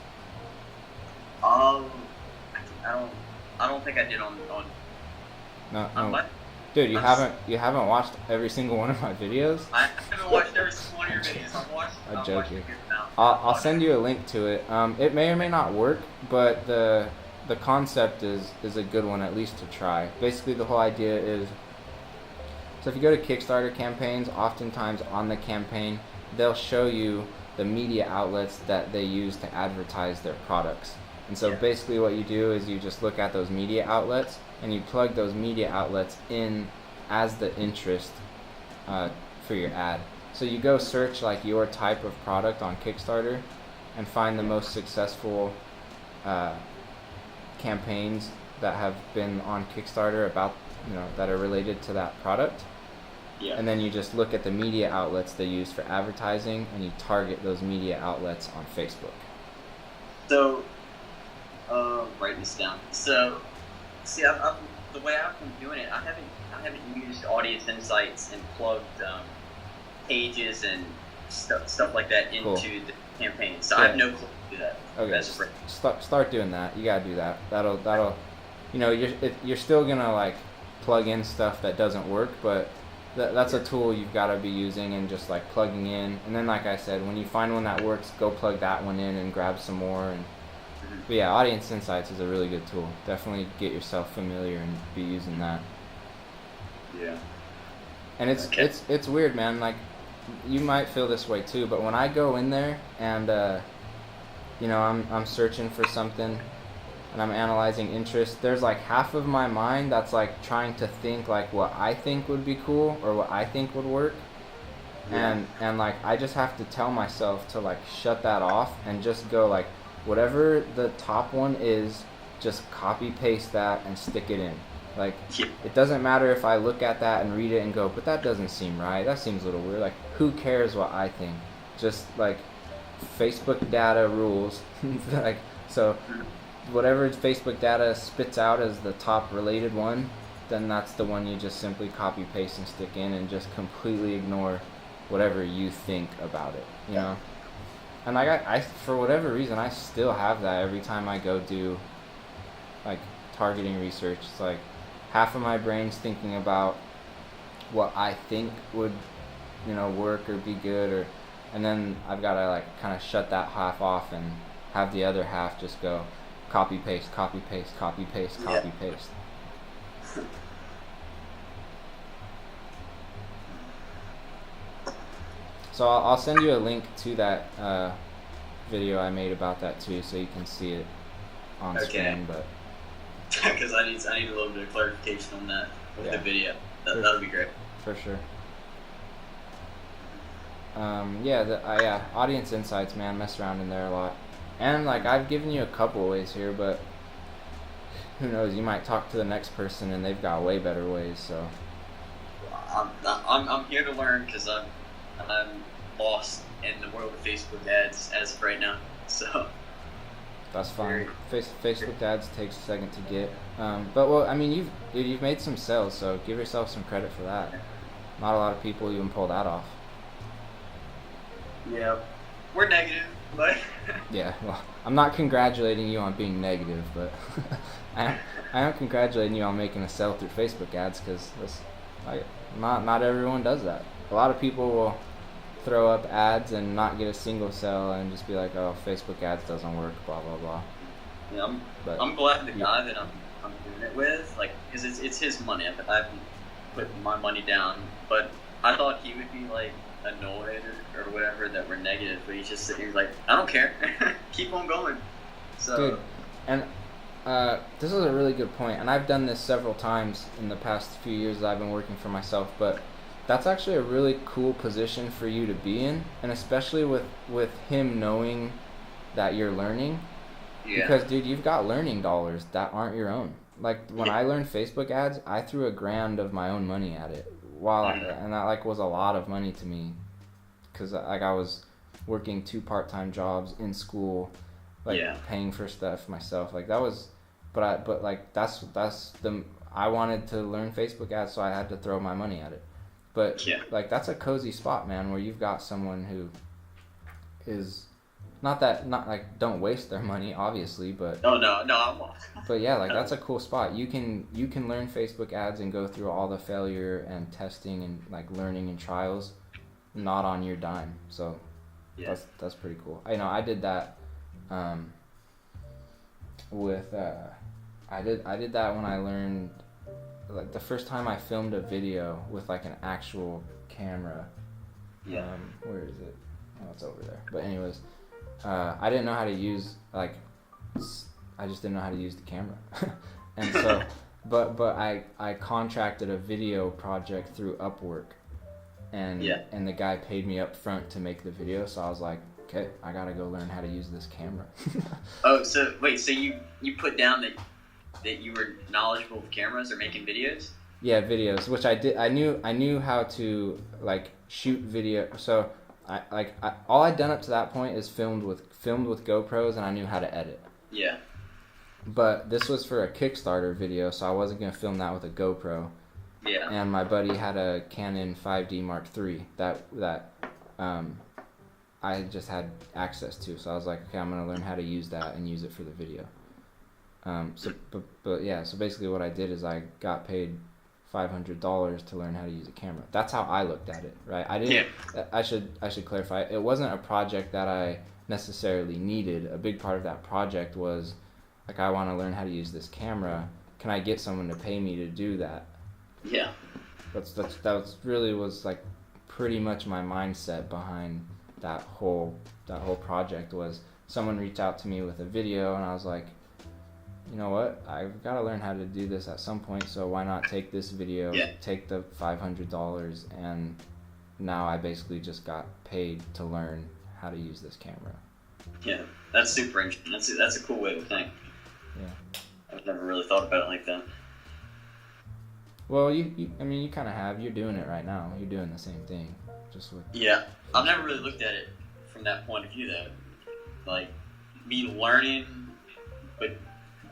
I don't think I did on No. What? Dude, you haven't watched every single one of my videos? I haven't watched every single one of your videos. I'm joking. I'll send you a link to it. It may or may not work, but the concept is a good one, at least to try. Basically, the whole idea is, so if you go to Kickstarter campaigns, oftentimes on the campaign, they'll show you the media outlets that they use to advertise their products. And so basically what you do is you just look at those media outlets and you plug those media outlets in as the interest for your ad. So you go search like your type of product on Kickstarter and find the most successful campaigns that have been on Kickstarter about, that are related to that product. Yeah. And then you just look at the media outlets they use for advertising and you target those media outlets on Facebook. So, write this down. So, see, the way I've been doing it, I haven't used audience insights and plugged pages and stuff like that into the campaign. So I have no clue to do that. Okay, start doing that. You gotta do that. That'll, you're still gonna like plug in stuff that doesn't work, but that's a tool you've got to be using and just like plugging in. And then, like I said, when you find one that works, go plug that one in and grab some more. But yeah, Audience Insights is a really good tool. Definitely get yourself familiar and be using that. Yeah. And it's weird, man. Like, you might feel this way too, but when I go in there and I'm searching for something and I'm analyzing interest, there's like half of my mind that's like trying to think like what I think would be cool or what I think would work. Yeah. And like I just have to tell myself to like shut that off and just go like whatever the top one is, just copy paste that and stick it in. Like, it doesn't matter if I look at that and read it and go, but that doesn't seem right. That seems a little weird. Like, who cares what I think? Just like Facebook data rules. Like, so whatever Facebook data spits out as the top related one, then that's the one you just simply copy paste and stick in and just completely ignore whatever you think about it, And I for whatever reason, I still have that every time I go do like targeting research. It's like half of my brain's thinking about what I think would, work or be good, and then I've got to like kind of shut that half off and have the other half just go copy paste, copy paste, copy paste, copy paste. So I'll send you a link to that video I made about that too, so you can see it on screen. But because I need a little bit of clarification on that with the video. That'll be great. For sure. Audience Insights, man, mess around in there a lot. And like I've given you a couple ways here, but who knows? You might talk to the next person and they've got way better ways. So I'm here to learn because I'm lost in the world of Facebook ads as of right now. So that's fine. Facebook ads takes a second to get. But well, I mean, you've made some sales, so give yourself some credit for that. Not a lot of people even pull that off. Yeah, we're negative, but yeah. Well, I'm not congratulating you on being negative, but I am congratulating you on making a sale through Facebook ads, because not everyone does that. A lot of people will throw up ads and not get a single sale and just be like, oh, Facebook ads doesn't work, blah blah blah. Yeah, I'm glad the guy that I'm doing it with, like, because it's his money. I haven't put my money down, but I thought he would be like annoyed or whatever that we're negative, but he's just sitting here like, I don't care, keep on going. So, dude, and this is a really good point, and I've done this several times in the past few years that I've been working for myself, but that's actually a really cool position for you to be in, and especially with him knowing that you're learning. Yeah. Because, dude, you've got learning dollars that aren't your own. Like, when I learned Facebook ads, I threw $1,000 of my own money at it. And that, like, was a lot of money to me. Because, like, I was working 2 part-time jobs in school, like, paying for stuff myself. Like, that was... But I wanted to learn Facebook ads, so I had to throw my money at it. But, like, that's a cozy spot, man, where you've got someone who is... Not like, don't waste their money, obviously, but... No, I won't. But, yeah, like, that's a cool spot. You can learn Facebook ads and go through all the failure and testing and, like, learning and trials, not on your dime. So, that's pretty cool. I did that with... I did that when I learned... Like, the first time I filmed a video with, like, an actual camera. Yeah. Where is it? Oh, it's over there. But anyways, I didn't know how to use, like, I just didn't know how to use the camera. And so, but I contracted a video project through Upwork, and the guy paid me up front to make the video. So I was like, okay, I gotta go learn how to use this camera. Oh, so wait, so you put down that you were knowledgeable with cameras or making videos? Yeah, videos, which I did. I knew how to like shoot video. So all I'd done up to that point is filmed with GoPros, and I knew how to edit. Yeah. But this was for a Kickstarter video, so I wasn't gonna film that with a GoPro. Yeah. And my buddy had a Canon 5D Mark III that I just had access to, so I was like, okay, I'm gonna learn how to use that and use it for the video. So basically what I did is I got paid $500 to learn how to use a camera. That's how I looked at it, right? I didn't. Yeah. I should clarify. It wasn't a project that I necessarily needed. A big part of that project was like, I want to learn how to use this camera. Can I get someone to pay me to do that? Yeah. That really was like pretty much my mindset behind that whole project. Was someone reached out to me with a video, and I was like, you know what, I've got to learn how to do this at some point, so why not take this video, take the $500, and now I basically just got paid to learn how to use this camera. Yeah, that's super interesting. That's a cool way to think. Yeah. I've never really thought about it like that. Well, you kind of have. You're doing it right now. You're doing the same thing, just with. Yeah, I've never really looked at it from that point of view, though. Like, me learning, but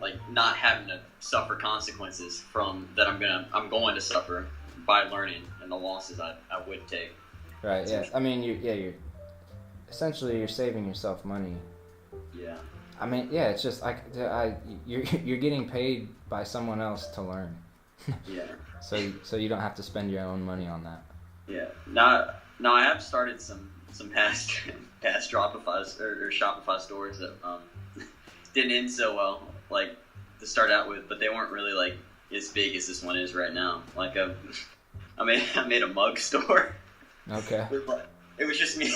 like not having to suffer consequences from that I'm going to suffer by learning and the losses I would take. Right. Yeah. I mean, you're essentially you're saving yourself money. Yeah. I mean, yeah. It's just like you're getting paid by someone else to learn. Yeah. So you don't have to spend your own money on that. Yeah. Now I have started some past Dropify or Shopify stores that didn't end so well, like to start out with, but they weren't really like as big as this one is right now. Like I made a mug store. Okay. It was just me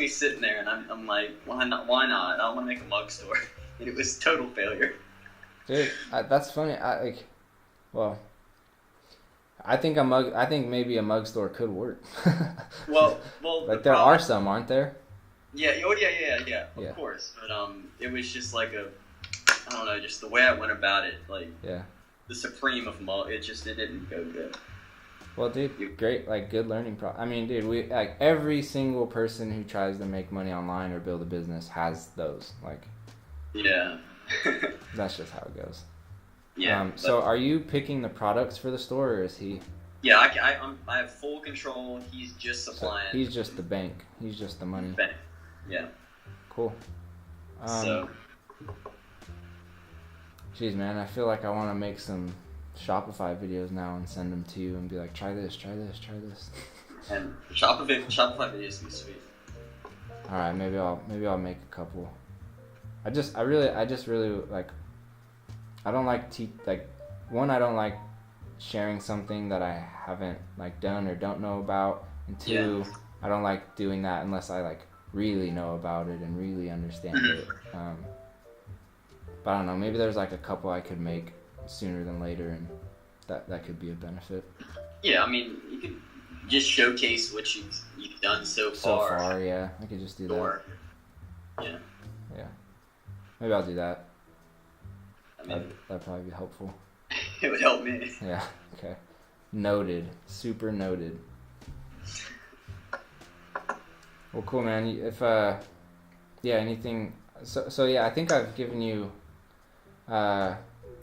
sitting there, and I'm like, why not? I want to make a mug store, and it was total failure. Dude, that's funny. I think maybe a mug store could work. well, like there are some, aren't there? Yeah. Oh, yeah. Of course, but it was just like I don't know, just the way I went about it, like the supreme of mug. It didn't go good. Well, dude, great, like good learning I mean, dude, we like every single person who tries to make money online or build a business has those. Like, yeah, that's just how it goes. Yeah. So are you picking the products for the store, or is he? Yeah, I have full control. He's just supplying. So he's just the bank. He's just the money. Bank. Yeah. Cool. Geez, man, I feel like I want to make some Shopify videos now and send them to you and be like, try this. And Shopify videos be sweet. All right, maybe I'll make a couple. I just really like. I don't like I don't like sharing something that I haven't like done or don't know about, and two, I don't like doing that unless I like really know about it and really understand it. But I don't know, maybe there's like a couple I could make sooner than later, and that could be a benefit. Yeah, I mean, you could just showcase what you've done so far. So far, yeah, I could just do that. Yeah. Yeah. Maybe I'll do that. I mean, that'd probably be helpful. It would help me. Yeah. Okay. Noted. Super noted. Well, cool, man. If anything. So yeah, I think I've given you.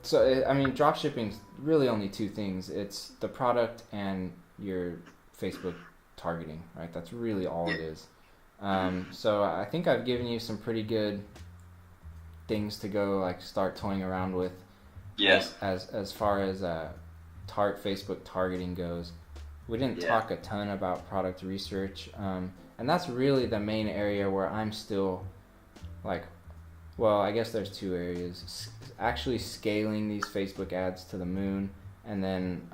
Dropshipping's really only two things. It's the product and your Facebook targeting, right? That's really all it is. So I think I've given you some pretty good things to go like start toying around with. Yes. As far as Facebook targeting goes, we didn't talk a ton about product research, and that's really the main area where I'm still like, well, I guess there's two areas: actually scaling these Facebook ads to the moon, and then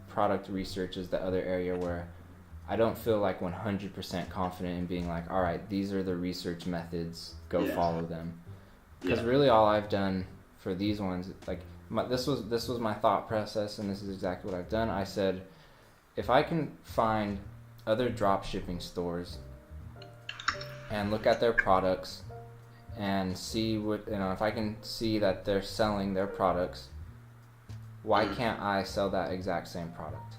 product research is the other area where I don't feel like 100% confident in being like, all right, these are the research methods, go follow them. Because really all I've done for these ones, like this was my thought process, and this is exactly what I've done. I said, if I can find other drop shipping stores and look at their products and see what, if I can see that they're selling their products, why can't I sell that exact same product?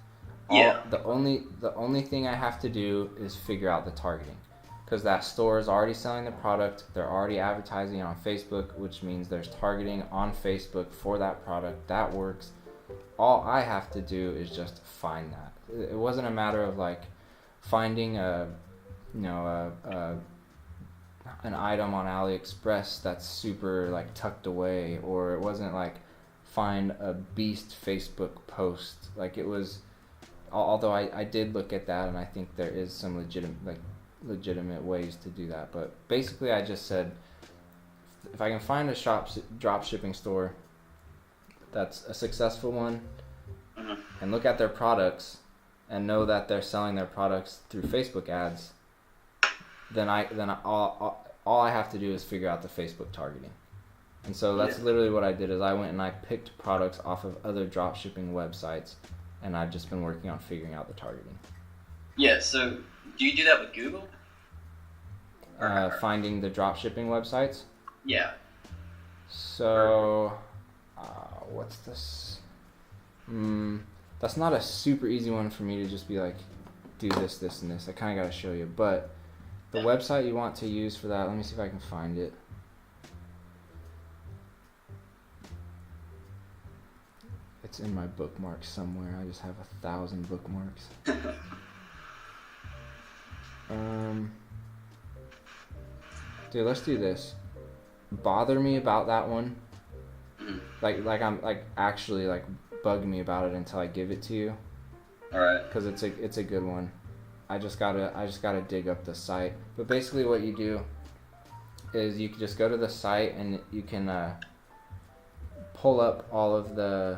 The only thing I have to do is figure out the targeting, because that store is already selling the product. They're already advertising on Facebook, which means there's targeting on Facebook for that product. That works. All I have to do is just find that. It wasn't a matter of like finding an item on AliExpress that's super like tucked away, or it wasn't like find a beast Facebook post. Like it was, although I did look at that, and I think there is some legitimate ways to do that. But basically I just said, if I can find a drop shipping store that's a successful one, and look at their products and know that they're selling their products through Facebook ads, then all I have to do is figure out the Facebook targeting. And so that's literally what I did, is I went and I picked products off of other drop shipping websites, and I've just been working on figuring out the targeting. Yeah, so do you do that with Google? Finding the drop shipping websites? Yeah. So, what's this? That's not a super easy one for me to just be like, do this, this, and this. I kind of got to show you. But the website you want to use for that, let me see if I can find it. It's in my bookmarks somewhere. I just have 1,000 bookmarks. Dude, let's do this. Bother me about that one. Like I'm like actually like bug me about it until I give it to you. All right. Because it's a good one. I just gotta dig up the site. But basically, what you do is you can just go to the site, and you can pull up all of the.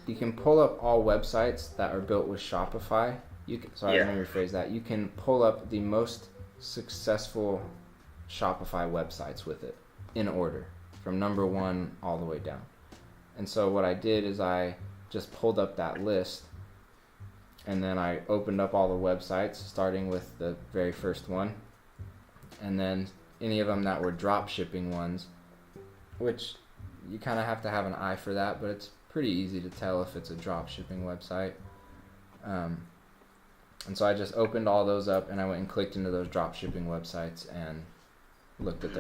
You can pull up all websites that are built with Shopify. Let me rephrase that. You can pull up the most successful Shopify websites with it in order, from number 1 all the way down. And so what I did is I just pulled up that list, and then I opened up all the websites, starting with the very first one, and then any of them that were drop shipping ones, which you kind of have to have an eye for that, but it's pretty easy to tell if it's a drop shipping website. And so I just opened all those up, and I went and clicked into those drop shipping websites and looked at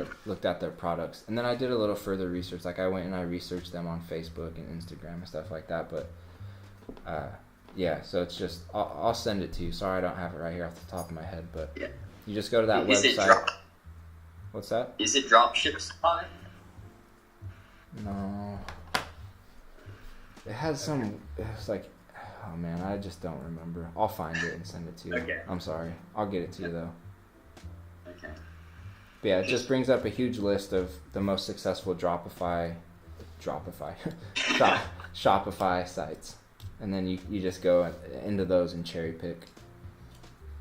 their products. And then I did a little further research. Like I went and I researched them on Facebook and Instagram and stuff like that. But so it's just, I'll send it to you. Sorry, I don't have it right here off the top of my head, but you just go to that website. What's that? Is it Dropshipping? No. It has some, it's like, oh man, I just don't remember. I'll find it and send it to you. Okay. I'm sorry. I'll get it to you though. Okay. But yeah, it just brings up a huge list of the most successful Shopify sites. And then you just go into those and cherry pick.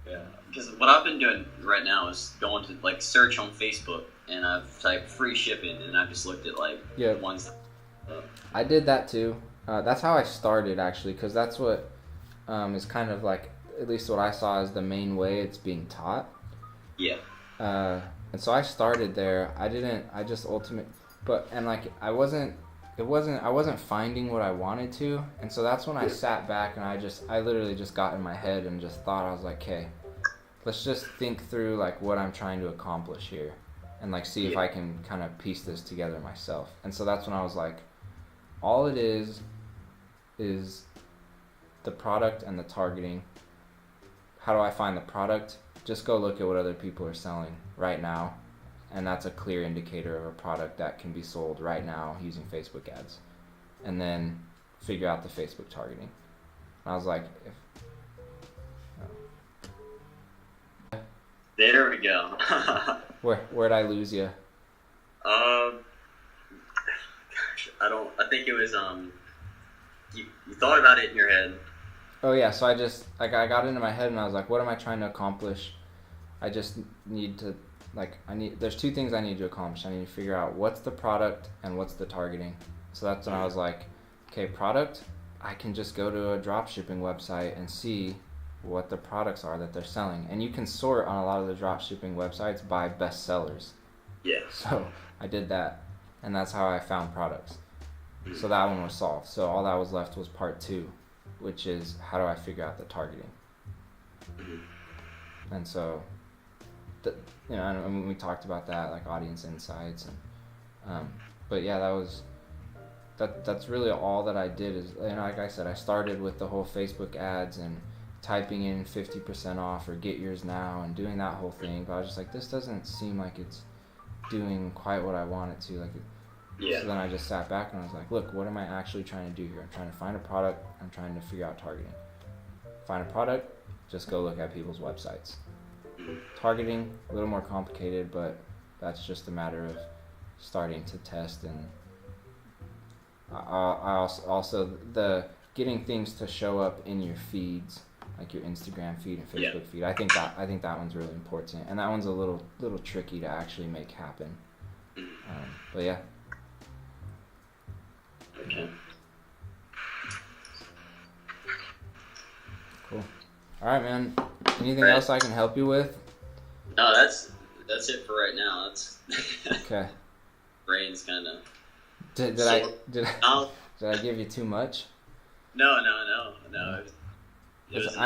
Yeah, because what I've been doing right now is going to like search on Facebook, and I've typed free shipping, and I've just looked at like the ones. I did that too. That's how I started actually, because that's what is kind of like, at least what I saw as the main way it's being taught. Yeah. And so I started there. I wasn't finding what I wanted to, and so that's when I sat back and I literally just got in my head and just thought, I was like, okay, let's just think through like what I'm trying to accomplish here, and like see if I can kind of piece this together myself. And so that's when I was like, all it is the product and the targeting. How do I find the product? Just go look at what other people are selling right now, and that's a clear indicator of a product that can be sold right now using Facebook ads. And then figure out the Facebook targeting. And I was like, there we go. Where'd I lose you? I think it was you thought about it in your head. Oh yeah, so I got into my head and I was like, what am I trying to accomplish? I just need to, there's two things I need to accomplish. I need to figure out what's the product and what's the targeting. So that's when I was like, okay, product, I can just go to a dropshipping website and see what the products are that they're selling. And you can sort on a lot of the dropshipping websites by best sellers. Yeah. So I did that, and that's how I found products. So that one was solved. So all that was left was part 2, which is how do I figure out the targeting. And so, you know, I mean, we talked about that, like audience insights, and but yeah, that's really all that I did. Is, you know, like I said, I started with the whole Facebook ads and typing in 50% off or get yours now and doing that whole thing. But I was just like, this doesn't seem like it's doing quite what I want it to. Like, Yeah. so then I just sat back and I was like, look, what am I actually trying to do here? I'm trying to find a product. I'm trying to figure out targeting. Find a product, just go look at people's websites. Targeting, a little more complicated, but that's just a matter of starting to test. And I also the getting things to show up in your feeds, like your Instagram feed and Facebook feed. I think that one's really important, and that one's a little tricky to actually make happen. But yeah. Okay. Cool. All right, man. Anything else I can help you with? No, that's it for right now. That's Okay. brain's kind of. Did I give you too much? No. It was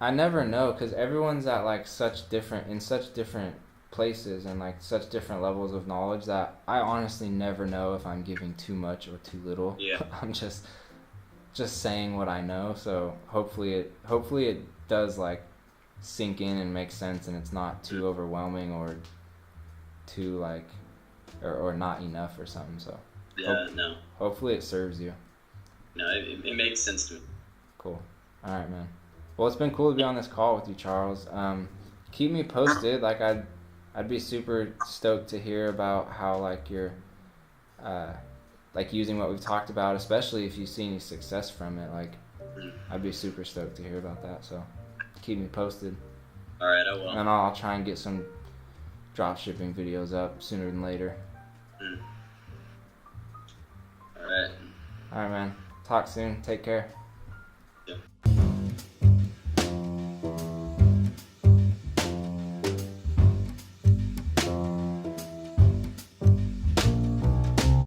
I never know, because everyone's at like such different places and like such different levels of knowledge that I honestly never know if I'm giving too much or too little. Yeah. I'm just saying what I know. So hopefully it does like sink in and make sense, and it's not too overwhelming or too like or not enough or something. So no. Hopefully it serves you. No, it makes sense to me. Cool. All right, man. Well, it's been cool to be on this call with you, Charles. Keep me posted. Like I'd be super stoked to hear about how like you're like using what we've talked about, especially if you see any success from it. Like I'd be super stoked to hear about that. So keep me posted. All right, I will. And I'll try and get some dropshipping videos up sooner than later. All right. All right, man. Talk soon. Take care.